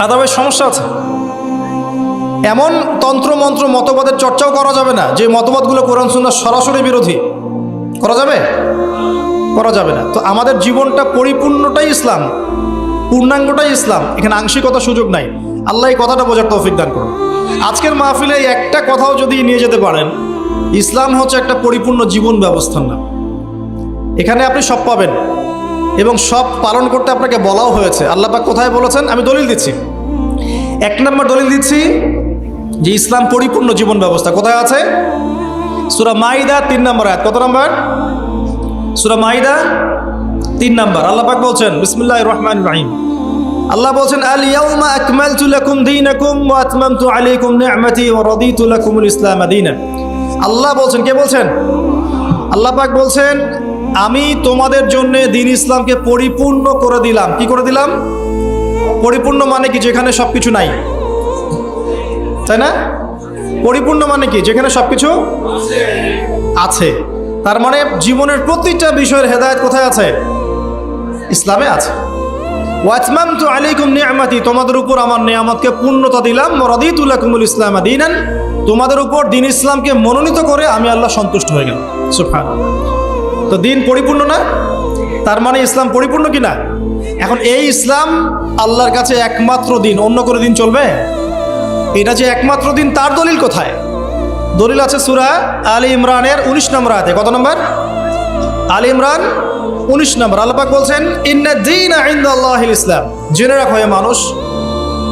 আদাবের সমস্যা আছে। এমন তন্ত্রমন্ত্র মতবাদের চর্চাও করা যাবে না যে মতবাদগুলো কোরআন সুন্নাহর সরাসরি বিরোধী। করা যাবে? করা যাবে না। তো আমাদের জীবনটা পরিপূর্ণটাই ইসলাম, পূর্ণাঙ্গটাই ইসলাম, এখানে আংশিকতা সুযোগ নাই। আল্লাহ এই কথাটা বোঝার তৌফিক দান করুন। আজকের মাহফিলে একটা কথাও যদি নিয়ে যেতে পারেন, ইসলাম হচ্ছে একটা পরিপূর্ণ জীবন ব্যবস্থার নাম। এখানে আপনি সব পাবেন এবং সব পালন করতে আপনাকে বলাও হয়েছে। আল্লাহ পাক কোথায় বলেছেন? আমি দলিল দিচ্ছি, 1 নম্বর দলিল দিচ্ছি যে ইসলাম পরিপূর্ণ জীবন ব্যবস্থা। কোথায় আছে? সূরা মাইদা 3 নম্বর আয়াত। কত নম্বর? সূরা মাইদা 3 নম্বর। আল্লাহ পাক বলছেন, বিসমিল্লাহির রহমানির রহিম, আল্লাহ বলছেন, আল ইয়াউমা আকমালতু লাকুম দীনাকুম ওয়া আতমামতু আলাইকুম নি'মাতি ওয়া রাদিতু লাকুমুল ইসলাম দীনান। আল্লাহ বলছেন, কে বলছেন? আল্লাহ পাক বলছেন, আমি তোমাদের জন্য দ্বীন ইসলামকে পরিপূর্ণ করে দিলাম। কি করে দিলাম? পরিপূর্ণ মানে কি? যেখানে সবকিছু নাই, তাই না? পরিপূর্ণ মানে কি? যেখানে সবকিছু আছে। তার মানে জীবনের প্রতিটা বিষয়ের হেদায়েত কোথায় আছে? ইসলামে আছে। ওয়া আতমামতু আলাইকুম নি'মাতি, তোমাদের উপর আমার নিয়ামতকে পূর্ণতা দিলাম। ওয়া রাদিতু লাকুমুল ইসলাম দীনান, তোমাদের উপর দ্বীন ইসলামকে মনোনীত করে আমি আল্লাহ সন্তুষ্ট হয়ে গেলাম। সুবহানাল্লাহ। তো দ্বীন পরিপূর্ণ না? তার মানে ইসলাম পরিপূর্ণ কি না? এখন এই ইসলাম আল্লাহর কাছে একমাত্র দিন, অন্য করে দিন চলবে? এটা যে একমাত্র দিন, তার দলিল কোথায়? দলিল আছে সূরা আলী ইমরানের 19 নম্বর আয়াতে। কত নম্বর? আলী ইমরান 19 নম্বর। আল্লাহ পাক বলছেন, ইন্নাদ দীনা ইনদাল্লাহিল ইসলাম, জেনে রাখো হে মানুষ,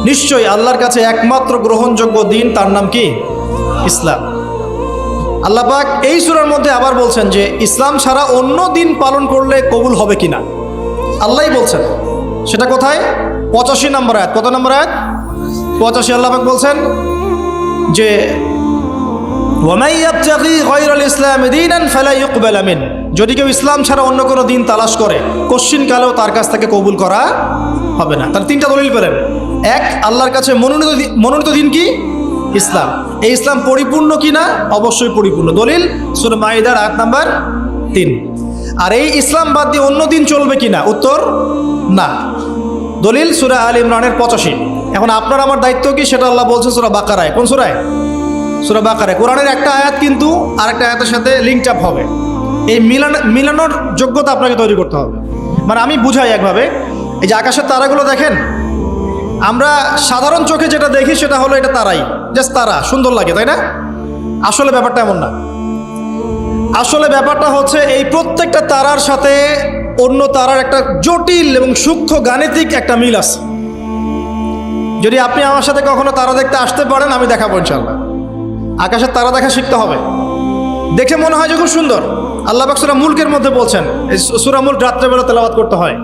নিশ্চয়ই আল্লাহর কাছে একমাত্র গ্রহণযোগ্য দিন, তার নাম কি? ইসলাম। আল্লাহ পাক এই সূরার মধ্যে আবার বলছেন যে ইসলাম ছাড়া অন্য দিন পালন করলে কবুল হবে কিনা, আল্লাহই বলছেন। সেটা কোথায়? 85 নম্বর আয়াত। কত নম্বর আয়াত? 85। আল্লাহ পাক বলছেন যে ওয়ামাই ইয়াবতাগি গায়রাল ইসলামি দীনান ফালা ইউকবাল মিন, যদি কেউ ইসলাম ছাড়া অন্য কোনো দিন তালাশ করে, কশ্চিন কালেও তার কাছ থেকে কবুল করা হবে না। তার 3টা দলিল পেলেন। 1, আল্লাহর কাছে মনোনীত দিন কি? ইসলাম। এই ইসলাম পরিপূর্ণ কিনা? অবশ্যই পরিপূর্ণ। দলিল সূরা মাইদার আয়াত নাম্বার 3। আর এই ইসলাম বাদ দিয়ে অন্য দিন চলবে কিনা? উত্তর না। দলিল সূরা আলী ইমরানের 85। এখন আপনার আমার দায়িত্ব কি, সেটা আল্লাহ বলছে সূরা বাকারায়। কোন সূরায়? সূরা বাকারায়। কোরআনের একটা আয়াত কিন্তু আরেকটা আয়াতের সাথে লিঙ্ক আপ হবে। এই মিলানোর যোগ্যতা আপনাকে তৈরি করতে হবে। মানে আমি বুঝাই একভাবে, এই যে আকাশের তারাগুলো দেখেন, আমরা সাধারণ চোখে যেটা দেখি সেটা হলো এটা তারাই, জাস্ট তারা, সুন্দর লাগে, তাই না? আসলে ব্যাপারটা এমন না। আসলে ব্যাপারটা হচ্ছে এই প্রত্যেকটা তারার সাথে অন্য তারার একটা জটিল এবং সূক্ষ্ম গাণিতিক একটা মিল আছে। যদি আপনি আমার সাথে কখনো তারা দেখতে আসতে পারেন, আমি দেখাবো ইনশাআল্লাহ। আকাশের তারা দেখা শিখতে হবে। দেখে মনে হয় যে খুব সুন্দর। আল্লাহ পাক সূরা মুলকের মধ্যে বলছেন, সূরা মুলক রাত্রেবেলা তেলাওয়াত করতে হয়,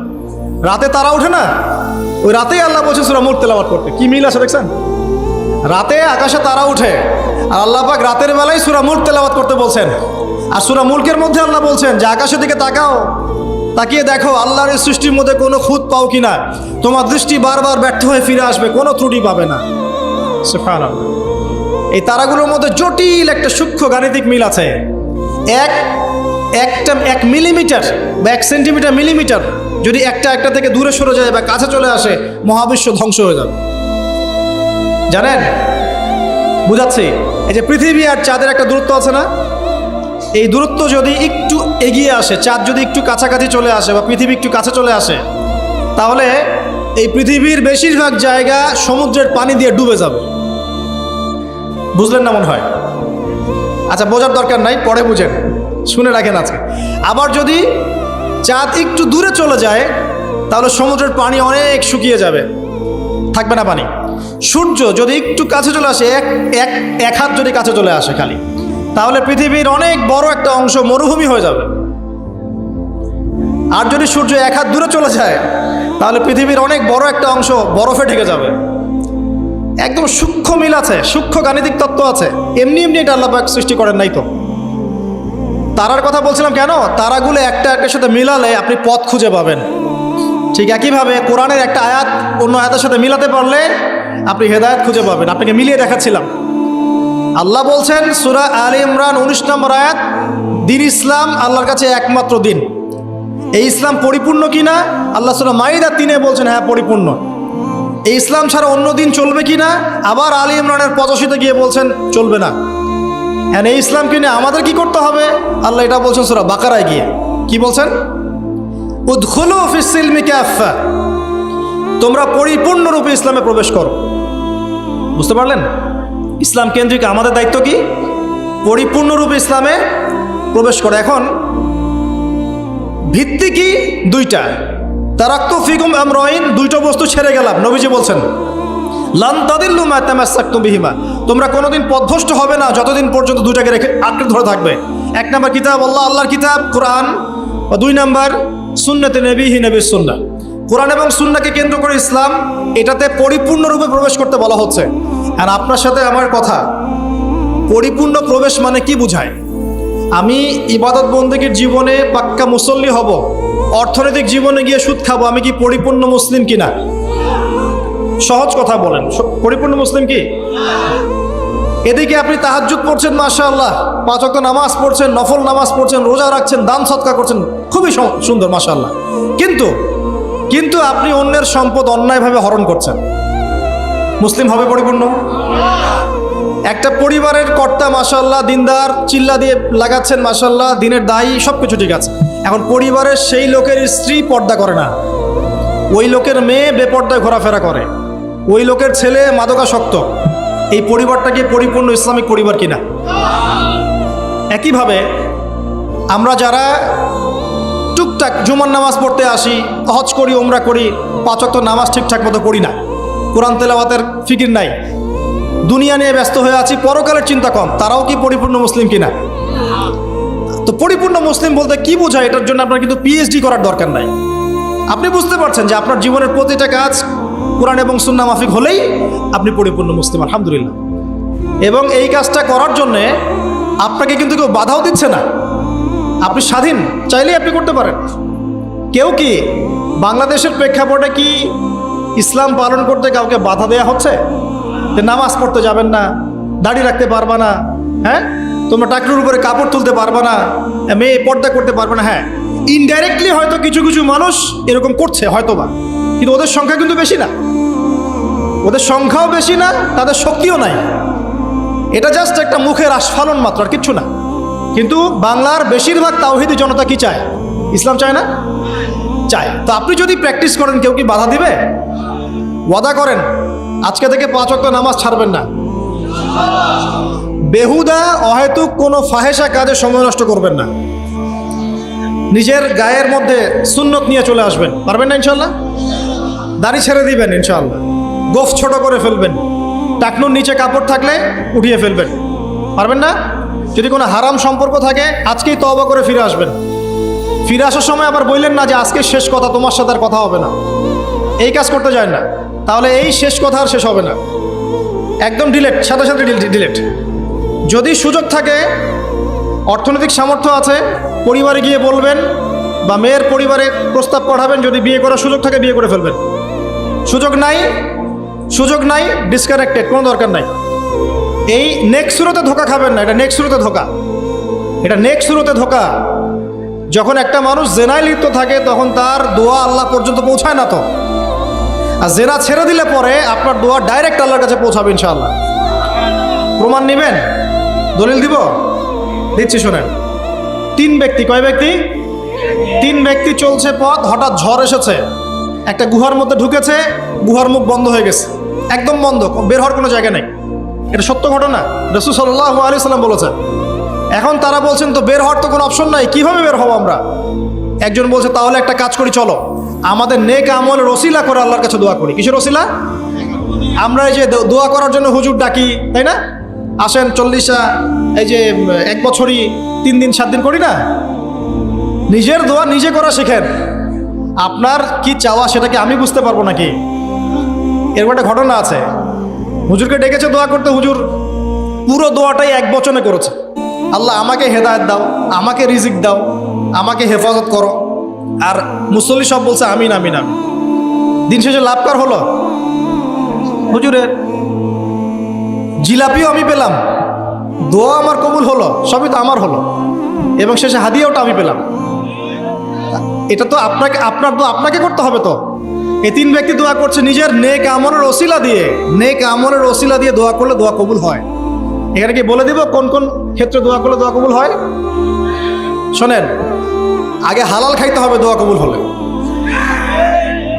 রাতে তারা ওঠে না, ওই রাতেই আল্লাহ বলছে সূরা মুলক তেলাওয়াত করতে। কি মিল আছে দেখছেন? রাতে আকাশে তারা উঠে, আর আল্লাহ পাক রাতের বেলায় সূরা মুলক তেলাওয়াত করতে বলছেন। আর সূরা মুলকের মধ্যে আল্লাহ বলছেন যে আকাশের দিকে তাকাও, তাকিয়ে দেখো আল্লাহর এই সৃষ্টির মধ্যে কোনো খুঁত পাও কিনা, তোমার দৃষ্টি বারবার ব্যর্থ হয়ে ফিরে আসবে, কোনো ত্রুটি পাবে না। সুবহানাল্লাহ। এই তারাগুলোর মধ্যে জটিল একটা সূক্ষ্ম গাণিতিক মিল আছে। এক মিলিমিটার বা 1 সেন্টিমিটার মিলিমিটার যদি একটা থেকে দূরে সরে যায় বা কাছে চলে আসে, মহাবিশ্ব ধ্বংস হয়ে যাবে। জানেন? বুঝাচ্ছি। এই যে পৃথিবী আর চাঁদের একটা দূরত্ব আছে না, এই দূরত্ব যদি একটু এগিয়ে আসে, চাঁদ যদি একটু কাছাকাছি চলে আসে বা পৃথিবী একটু কাছে চলে আসে, তাহলে এই পৃথিবীর বেশিরভাগ জায়গা সমুদ্রের পানি দিয়ে ডুবে যাবে। বুঝলেন না মনে হয়? আচ্ছা, বোঝার দরকার নাই, পরে বুঝেন, শুনে রাখেন আজকে। আবার যদি চাঁদ একটু দূরে চলে যায়, তাহলে সমুদ্রের পানি অনেক শুকিয়ে যাবে, থাকবে না পানি। সূর্য যদি একটু কাছে চলে আসে, এক হাত যদি কাছে চলে আসে খালি, তাহলে পৃথিবীর অনেক বড় একটা অংশ মরুভূমি হয়ে যাবে। আর যদি সূর্য 1 হাত দূরে চলে যায়, তাহলে পৃথিবীর অনেক বড় একটা অংশ বরফে ঢেকে যাবে। একদম সূক্ষ্ম মিল আছে, সূক্ষ্ম গাণিতিক তত্ত্ব আছে। এমনি এটা আল্লাহ পাক সৃষ্টি করেন নাই তো। তারার কথা বলছিলাম কেন? তারাগুলো একটার সাথে মিলালে আপনি পথ খুঁজে পাবেন। ঠিক একইভাবে কোরআনের একটা আয়াত অন্য আয়াতের সাথে মিলাতে পারলে আপনি হেদায়েত খুঁজে পাবেন। আপনাকে মিলিয়ে দেখাচ্ছিলাম। আল্লাহ বলছেন সূরা আলী ইমরান 19 নম্বর আয়াত, দ্বীন ইসলাম আল্লাহর কাছে একমাত্র দিন। এই ইসলাম পরিপূর্ণ কিনা? আল্লাহ সূরা মাইদা 3-এ বলছেন হ্যাঁ পরিপূর্ণ। এই ইসলাম ছাড়া অন্য দিন চলবে কিনা? আবার আলী ইমরানের 85-তে গিয়ে বলছেন চলবে না। হ্যাঁ, এই ইসলাম কিনে আমাদের কি করতে হবে? আল্লাহ এটা বলছেন সূরা বাকারায় গিয়ে। কি বলছেন? উদখুলু ফিস সিলমি কাফা, তোমরা পরিপূর্ণরূপে ইসলামে প্রবেশ করো। বুঝতে পারলেন? ইসলাম কেন্দ্রিক আমাদের দায়িত্ব কি? পরিপূর্ণরূপে ইসলামে প্রবেশ করো। এখন ভিত্তি কি? দুইটা। তারাক্তু ফিকুম আমরাইন, দুইটা বস্তু ছেড়ে গেলাম। নবীজি বলছেন লান তাদিল্লু মা তামাসসাকতুম বিহিমা, তোমরা কোনোদিন পথভ্রষ্ট হবে না যতদিন পর্যন্ত দুইটাকে রেখে আঁকড়ে ধরে থাকবে। এক নাম্বার কিতাব আল্লাহ, আল্লাহর কিতাব কোরআন, ও দুই নাম্বার সুন্নতে নবীহি, নবীর সুন্নাহ। কোরআন এবং সুন্নাহকে কেন্দ্র করে ইসলাম, এটাতে পরিপূর্ণরূপে প্রবেশ করতে বলা হচ্ছে। আর আপনার সাথে আমার কথা, পরিপূর্ণ প্রবেশ মানে কি বুঝায়? আমি ইবাদত বন্দেগীর জীবনে পাক্কা মুসল্লি হব, অর্থনৈতিক জীবনে গিয়ে সুদ খাবো, আমি কি পরিপূর্ণ মুসলিম কিনা? সহজ কথা বলেন, পরিপূর্ণ মুসলিম কি? এদিকে আপনি তাহাজ্জুদ পড়ছেন, মাশাআল্লাহ, 5 ওয়াক্ত নামাজ পড়ছেন, নফল নামাজ পড়ছেন, রোজা রাখছেন, দান সদকা করছেন, খুবই সুন্দর, মাশাআল্লাহ। কিন্তু আপনি অন্যের সম্পদ অন্যায়ভাবে হরণ করছেন, মুসলিম হবে পরিপূর্ণ? একটা পরিবারের কর্তা, মাশাআল্লাহ, দিনদার, চিল্লা দিয়ে লাগাচ্ছেন, মাশাআল্লাহ, দিনের দায়ী, সব কিছু ঠিক আছে। এখন পরিবারের সেই লোকের স্ত্রী পর্দা করে না, ওই লোকের মেয়ে বেপর্দায় ঘোরাফেরা করে, ওই লোকের ছেলে মাদকাসক্ত, এই পরিবারটা কি পরিপূর্ণ ইসলামিক পরিবার কিনা? একইভাবে আমরা যারা টুকটাক জুমার নামাজ পড়তে আসি, হজ করি, উমরা করি, 5 ওয়াক্ত নামাজ ঠিকঠাক মতো পড়ি না, কোরআন তেলাওয়াতের ফিকির নাই, দুনিয়া নিয়ে ব্যস্ত হয়ে আছি, পরকালের চিন্তা কম, তারাও কি পরিপূর্ণ মুসলিম কিনা? তো পরিপূর্ণ মুসলিম বলতে কি বোঝায়, এটার জন্য আপনার কিন্তু পিএইচডি করার দরকার নাই। আপনি বুঝতে পারছেন যে আপনার জীবনের প্রতিটা কাজ কোরআন এবং সুন্নাহ মাফিক হলেই আপনি পরিপূর্ণ মুসলিম, আলহামদুলিল্লাহ। এবং এই কাজটা করার জন্যে আপনাকে কিন্তু কেউ বাধাও দিচ্ছে না, আপনি স্বাধীন, চাইলেই আপনি করতে পারেন। কেউ কি বাংলাদেশের প্রেক্ষাপটে কি ইসলাম পালন করতে কাউকে বাধা দেয়া হচ্ছে? যে নামাজ পড়তে যাবেন না, দাড়ি রাখতে পারবা না, হ্যাঁ, তোমরা টাকলুর উপরে কাপড় তুলতে পারবা না, মেয়ে পর্দা করতে পারবে না। হ্যাঁ, ইনডাইরেক্টলি হয়তো কিছু কিছু মানুষ এরকম করছে হয়তোবা, কিন্তু ওদের সংখ্যা কিন্তু বেশি না, ওদের সংখ্যাও বেশি না, তাদের শক্তিও নাই। এটা জাস্ট একটা মুখের আস্ফালন মাত্র, আর কিচ্ছু না। কিন্তু বাংলার বেশিরভাগ তাওহীদি জনতা কি চায়? ইসলাম চায় না? চায়। তো আপনি যদি প্র্যাকটিস করেন, কেউ কি বাধা দিবে? ওয়াদা করেন আজকে থেকে 5 ওয়াক্ত নামাজ ছাড়বেন না, বেহুদা অহেতুক কোনো ফাহেসা কাজে সময় নষ্ট করবেন না, নিজের গায়ের মধ্যে সুন্নত নিয়ে চলে আসবেন, পারবেন না ইনশাল্লাহ? দাড়ি ছেড়ে দিবেন ইনশাল্লাহ, গোফ ছোট করে ফেলবেন, টাকনুর নিচে কাপড় থাকলে উঠিয়ে ফেলবেন, পারবেন না? যদি কোনো হারাম সম্পর্ক থাকে আজকেই তওবা করে ফিরে আসবেন। ফিরে আসার সময় আবার বললেন না যে আজকে শেষ কথা, তোমার সাথে আর কথা হবে না, এই কাজ করতে যায় না, তাহলে এই শেষ কথা আর শেষ হবে না, একদম ডিলেট, সাথে সাথে ডিলেট। যদি সুযোগ থাকে, অর্থনৈতিক সামর্থ্য আছে, পরিবারে গিয়ে বলবেন বা মেয়ের পরিবারে প্রস্তাব পাঠাবেন, যদি বিয়ে করার সুযোগ থাকে বিয়ে করে ফেলবেন। সুযোগ নাই, ডিসকানেক্টেড, কোনো দরকার নাই। এই নেক্সট শুরুতে ধোকা খাবেন না, এটা নেক্সট শুরুতে ধোকা। যখন একটা মানুষ জেনায় লিপ্ত থাকে তখন তার দোয়া আল্লাহ পর্যন্ত পৌঁছায় না তো, আর জেনা ছেড়ে দিলে পরে আপনার দোয়া ডাইরেক্ট আল্লাহর কাছে পৌঁছাবে ইনশাআল্লাহ। প্রমাণ নেবেন? দলিল দিচ্ছি, শোনেন। 3 ব্যক্তি, কয় ব্যক্তি? 3 ব্যক্তি চলছে পথ, হঠাৎ ঝড় এসেছে, একটা গুহার মধ্যে ঢুকেছে, গুহার মুখ বন্ধ হয়ে গেছে, একদম বন্ধ, বের হওয়ার কোনো জায়গা নেই। এটা সত্য ঘটনা, রাসূল সাল্লাল্লাহু আলাইহি সাল্লাম বলেছেন। এখন তারা বলছেন তো বের হওয়ার তো কোনো অপশন নাই, কিভাবে বের হবো আমরা? একজন বলছে তাহলে একটা কাজ করি, চলো আমাদের নেক আমলের ওসিলা করে আল্লাহর কাছে দোয়া করি। কিসের ওসিলা? আমরা এই যে দোয়া করার জন্য হুজুর ডাকি, তাই না? আসেন 40টা, এই যে 1 বছরই 3 দিন 7 দিন করি না, নিজের দোয়া নিজে করা শেখেন। আপনার কি চাওয়া সেটাকে আমি বুঝতে পারবো নাকি? এরকম একটা ঘটনা আছে, হুজুরকে ডেকেছে দোয়া করতে, হুজুর পুরো দোয়াটাই 1 বচনে করেছে, আল্লাহ আমাকে হেদায়েত দাও, আমাকে রিজিক দাও, আমাকে হেফাজত করো। আর মুসল্লি সব বলছে আমিন আমিন আমিন। দিন শেষে লাভ কার হলো? হুজুরের। জিলাপিও আমি পেলাম, দোয়া আমার কবুল হলো, সবই তো আমার হলো, এবং শেষে হাদিয়াওটা আমি পেলাম। এটা তো আপনাকে করতে হবে। তো এই 3 ব্যক্তি দোয়া করছে নিজের নেক আমলের ওসিলা দিয়ে দোয়া করলে দোয়া কবুল হয়। এখানে কি বলে দিব কোন কোন ক্ষেত্রে দোয়া করলে দোয়া কবুল হয়? শোনেন, আগে হালাল খাইতে হবে দোয়া কবুল হলে।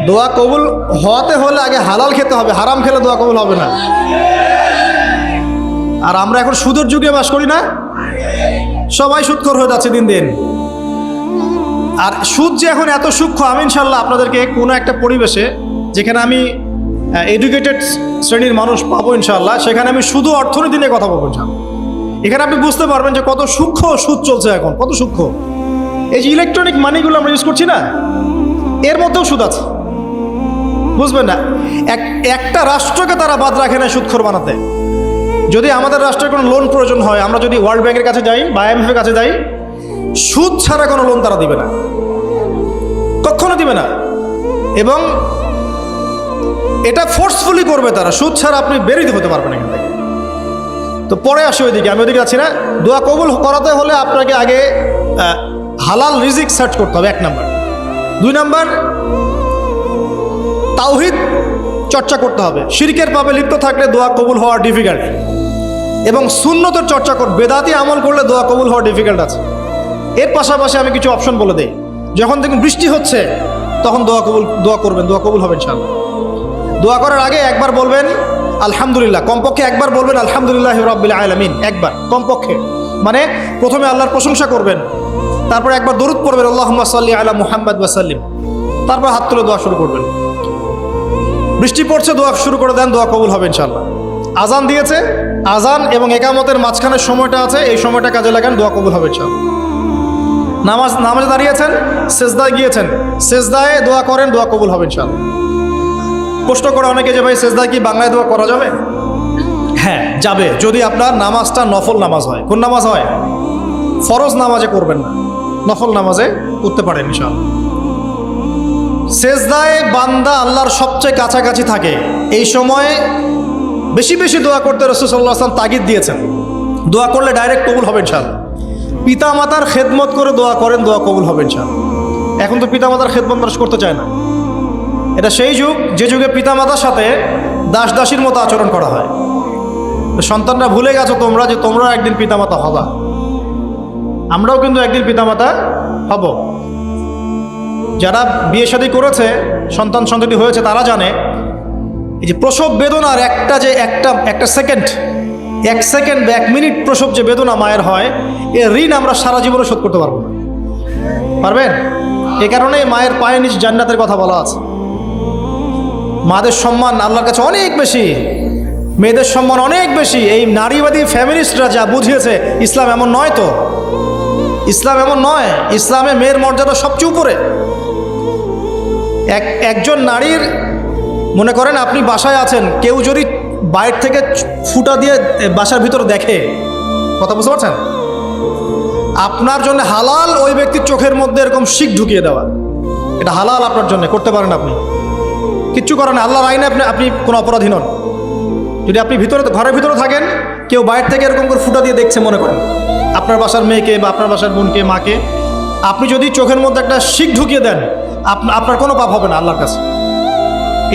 দোয়া কবুল হওয়াতে হলে আগে হালাল খেতে হবে, হারাম খেলে দোয়া কবুল হবে না। আর আমরা এখন সুদের যুগে বাস করি না, সবাই সুদখোর হয়ে যাচ্ছে দিন দিন। আর সুদ যে এখন এত সূক্ষ্ম, আমি ইনশাল্লাহ আপনাদেরকে কোনো একটা পরিবেশে যেখানে আমি এডুকেটেড শ্রেণীর মানুষ পাবো ইনশাল্লাহ, সেখানে আমি শুধু অর্থনীতি নিয়ে কথা বলবো ইনশাল্লাহ। এখানে আপনি বুঝতে পারবেন যে কত সূক্ষ্ম সুদ চলছে এখন, কত সূক্ষ্ম। এই যে ইলেকট্রনিক মানিগুলো আমরা ইউজ করছি না, এর মধ্যেও সুদ আছে, বুঝবেন না। একটা রাষ্ট্রকে তারা বাদ রাখে না সুদখোর বানাতে। যদি আমাদের রাষ্ট্রের কোনো লোন প্রয়োজন হয়, আমরা যদি ওয়ার্ল্ড ব্যাংকের কাছে যাই বা IMF এর কাছে যাই, সুদ ছাড়া কোনো লোন তারা দিবে না, কখনো দিবে না। এবং এটা ফোর্সফুলি করবে তারা, সুদ ছাড়া আপনি বেরিয়ে হতে পারবেন এখান থেকে। তো পরে আসি ওইদিকে, আমি ওইদিকে যাচ্ছি না। দোয়া কবুল করাতে হলে আপনাকে আগে হালাল রিজিক সার্চ করতে হবে, 1 নাম্বার। 2 নাম্বার, তাওহীদ চর্চা করতে হবে। শিরকের পাপে লিপ্ত থাকলে দোয়া কবুল হওয়া ডিফিকাল্ট। এবং সুন্নতের চর্চা করবে, বেদাতি আমল করলে দোয়া কবুল হওয়া ডিফিকাল্ট আছে। এর পাশাপাশি আমি কিছু অপশন বলে দিই। যখন দেখুন বৃষ্টি হচ্ছে, তখন দোয়া করবেন, দোয়া কবুল হবে ইনশাআল্লাহ। দোয়া করার আগে একবার বলবেন আলহামদুলিল্লাহ, কমপক্ষে একবার বলবেন আলহামদুলিল্লাহ রাব্বিল আলামিন, একবার কমপক্ষে। মানে প্রথমে আল্লাহর প্রশংসা করবেন, তারপর একবার দরুদ পড়বেন আল্লাহুম্মা সাল্লি আলা মুহাম্মাদ ওয়া সাল্লিম, তারপর হাত তুলে দোয়া শুরু করবেন। বৃষ্টি পড়ছে, দোয়া শুরু করে দেন, দোয়া কবুল হবে ইনশাআল্লাহ। আজান দিয়েছে, আজান এবং একামতের মাঝখানের সময়টা আছে, এই সময়টা কাজে লাগান, দোয়া কবুল হবে ইনশাআল্লাহ। নামাজে দাঁড়িয়েছেন, সেজদায় গিয়েছেন, সেজদায় দোয়া করেন, দোয়া কবুল হবে ইনশাআল্লাহ। প্রশ্ন করে অনেকে যে ভাই সেজদায় কি বাংলায় দোয়া করা যাবে? হ্যাঁ যাবে, যদি আপনার নামাজটা নফল নামাজ হয়। কোন নামাজ হয়? ফরজ নামাজে করবেন না, নফল নামাজে করতে পারেন ইনশাআল্লাহ। সেজদায় বান্দা আল্লাহর সবচেয়ে কাছাকাছি থাকে, এই সময়ে বেশি বেশি দোয়া করতে রাসূল সাল্লাল্লাহু আলাইহি ওয়াসাল্লাম তাগিদ দিয়েছেন। দোয়া করলে ডাইরেক্ট কবুল হবে ইনশাআল্লাহ। পিতা মাতার খেদমত করে দোয়া করেন, দোয়া কবুল হবে ইনশাআল্লাহ। এখন তো পিতা মাতার খেদমত মানুষ করতে চায় না। এটা সেই যুগ যে যুগে পিতা মাতার সাথে দাস দাসীর মতো আচরণ করা হয়। সন্তানরা ভুলে গেছো তোমরা যে তোমরা একদিন পিতা মাতা হবা। আমরাও কিন্তু একদিন পিতা মাতা হব। যারা বিয়ে শাদী করেছে, সন্তান সন্ততি হয়েছে, তারা জানে এই যে প্রসব বেদনার একটা সেকেন্ড, 1 সেকেন্ড বা 1 মিনিট প্রসব যে বেদনা মায়ের হয়, এর ঋণ আমরা সারা জীবনে শোধ করতে পারবো না। পারবেন? এ কারণে মায়ের পায়ের নিচ জান্নাতের কথা বলা আছে। মাদের সম্মান আল্লাহর কাছে অনেক বেশি, মেয়েদের সম্মান অনেক বেশি। এই নারীবাদী ফ্যামিলিস্টরা যা বুঝিয়েছে, ইসলাম এমন নয়। তো ইসলাম এমন নয়, ইসলামে মেয়ের মর্যাদা সবচেয়ে উপরে। একজন নারীর, মনে করেন আপনি বাসায় আছেন, কেউ যদি বাইরে থেকে ফুটা দিয়ে বাসার ভিতরে দেখে, কথা বুঝতে পারছেন? আপনার জন্য হালাল ওই ব্যক্তির চোখের মধ্যে এরকম শিক ঢুকিয়ে দেওয়া, এটা হালাল আপনার জন্য, করতে পারেন আপনি, কিচ্ছু করেন না। আল্লাহর আইনে আপনি কোনো অপরাধী নন। যদি আপনি ঘরের ভিতরে থাকেন, কেউ বাইরে থেকে এরকম করে ফুটা দিয়ে দেখছে, মনে করেন আপনার বাসার মেয়েকে বা আপনার বাসার বোনকে, মাকে, আপনি যদি চোখের মধ্যে একটা শিক ঢুকিয়ে দেন, আপনার কোনো পাপ হবে না আল্লাহর কাছে।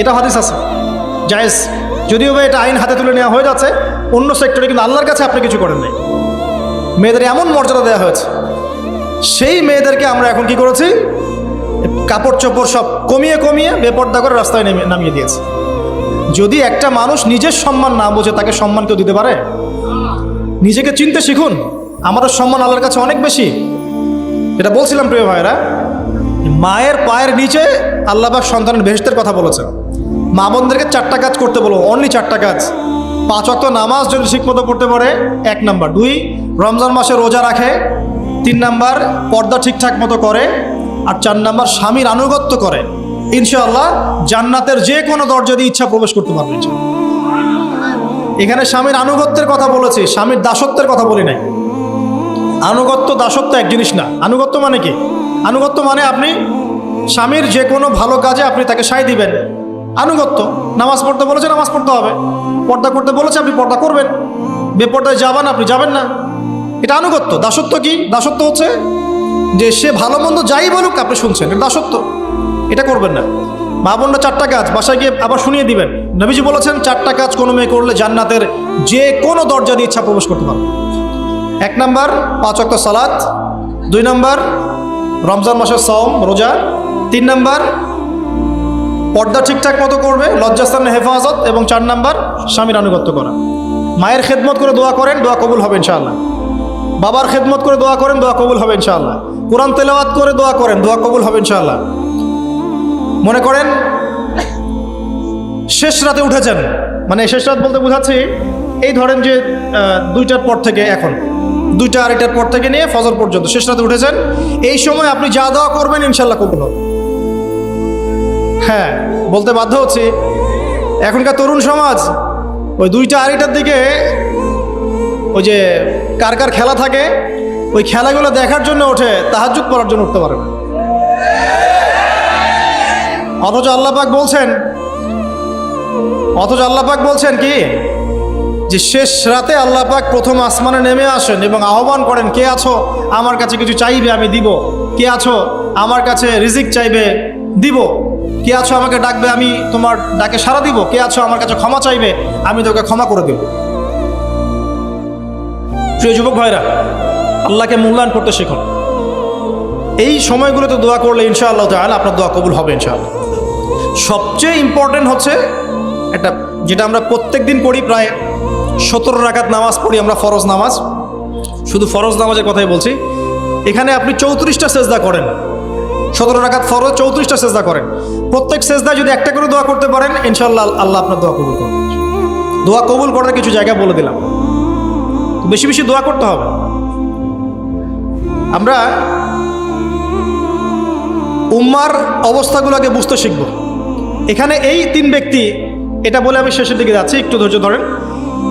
এটা হাদিস আছে, জায়েজ। যদিও বা এটা আইন হাতে তুলে নেওয়া হয়ে যাচ্ছে অন্য সেক্টরে, কিন্তু আল্লাহর কাছে আপনি কিছু করেন নাই। মেয়েদের এমন মর্যাদা দেওয়া হয়েছে, সেই মেয়েদেরকে আমরা এখন কি করেছি? কাপড় চোপড় সব কমিয়ে কমিয়ে বেপর্দা করে রাস্তায় নামিয়ে দিয়েছে। যদি একটা মানুষ নিজের সম্মান না বোঝে, তাকে সম্মান কেউ দিতে পারে? নিজেকে চিনতে শিখুন। আমাদের সম্মান আল্লাহর কাছে অনেক বেশি। এটা বলছিলাম প্রিয় ভাইরা, মায়ের পায়ের নিচে আল্লাহ পাক সন্তানের বেহেশতের কথা বলেছেন। মা বোনদেরকে 4টা কাজ করতে বলো, অনলি 4টা কাজ। 5 ওয়াক্ত নামাজ যদি ঠিকমতো পড়তে পারে, 1 নাম্বার। 2, রমজান মাসে রোজা রাখে। 3 নাম্বার, পর্দা ঠিকঠাক মতো করে। আর 4 নাম্বার, স্বামীর আনুগত্য করে। ইনশাআল্লাহ জান্নাতের যে কোনো দরজা দিয়ে ইচ্ছা প্রবেশ করতে পারবে। এখানে স্বামীর আনুগত্যের কথা বলেছি, স্বামীর দাসত্বের কথা বলি নাই। আনুগত্য দাসত্ব এক জিনিস না। আনুগত্য মানে কি? আনুগত্য মানে আপনি স্বামীর যে কোনো ভালো কাজে আপনি তাকে সায় দিবেন, আনুগত্য। নামাজ পড়তে বলেছে, নামাজ পড়তে হবে। পর্দা করতে বলেছে, আপনি পর্দা করবেন। বেপর্দায় যাবেন, আপনি যাবেন না। এটা আনুগত্য। দাসত্ব কি? দাসত্ব হচ্ছে যে সে ভালো মন্দ যাই বলুক আপনি শুনছেন, এটা দাসত্ব। এটা করবেন না। মা বোনরা 4টা কাজ বাসায় গিয়ে আবার শুনিয়ে দিবেন। নবীজি বলেছেন 4টা কাজ কোনো মেয়ে করলে জান্নাতের যে কোনো দরজা দিয়ে ইচ্ছা প্রবেশ করতে পারবে। 1 নাম্বার 5 ওয়াক্ত সালাত। 2 নাম্বার রমজান মাসের সওম রোজা। 3 নাম্বার পর্দা ঠিকঠাক মতো করবে, লজ্জাস্থানের হেফাজত, এবং 4 নাম্বার স্বামীর আনুগত্য করা। মায়ের খেদমত করে দোয়া করেন, দোয়া কবুল হবে ইনশাআল্লাহ। বাবার খেদমত করে দোয়া করেন, দোয়া কবুল হবে ইনশাআল্লাহ। কোরআন তেলাওয়াত করে দোয়া করেন, দোয়া কবুল হবে ইনশাআল্লাহ। মনে করেন শেষ রাতে উঠেছেন, মানে শেষ রাত বলতে বোঝাচ্ছি এই ধরেন যে 2টার পর থেকে, এখন 2টা 2:30টার পর থেকে নিয়ে ফজর পর্যন্ত শেষ রাতে উঠেছেন, এই সময় আপনি যা দোয়া করবেন ইনশাআল্লাহ কবুল হবে। হ্যাঁ, বলতে বাধ্য হচ্ছি, এখনকার তরুণ সমাজ ওই 2টা 2:30টার দিকে ওই যে কার কার খেলা থাকে, ওই খেলাগুলো দেখার জন্য ওঠে, তাহাজ্জুদ পড়ার জন্য উঠতে পারে না। অথচ আল্লাহ পাক বলছেন কি, যে শেষ রাতে আল্লাহ পাক প্রথম আসমানে নেমে আসেন এবং আহ্বান করেন, কে আছো আমার কাছে কিছু চাইবে আমি দিব, কে আছো আমার কাছে রিজিক চাইবে দিব, কে আছো আমাকে ডাকবে আমি তোমার ডাকে সাড়া দিব, কে আছো আমার কাছে ক্ষমা চাইবে আমি তোকে ক্ষমা করে দেব। প্রিয় যুবক ভাইরা, আল্লাহকে মূল্যায়ন করতে শিখুন। এই সময়গুলোতে দোয়া করলে ইনশাআল্লাহ তাআলা আপনার দোয়া কবুল হবে ইনশাআল্লাহ। সবচেয়ে ইম্পর্টেন্ট হচ্ছে এটা, যেটা আমরা প্রত্যেক দিন পড়ি, প্রায় 17 রাকাত নামাজ পড়ি আমরা, ফরজ নামাজ, শুধু ফরজ নামাজের কথাই বলছি। এখানে আপনি 34টা সেজদা করেন, 17 রাকাত ফরজ, 34টা সেজদা করেন। প্রত্যেক সেজদায় যদি একটা করে দোয়া করতে পারেন ইনশাআল্লাহ আল্লাহ আপনার দোয়া কবুল করবেন। দোয়া কবুল করার কিছু জায়গা বলে দিলাম, বেশি বেশি দোয়া করতে হবে। আমরা উম্মার অবস্থাগুলোকে বুঝতে শিখব। এখানে এই 3 ব্যক্তি, এটা বলে আমি শেষের দিকে যাচ্ছি, একটু ধৈর্য ধরেন।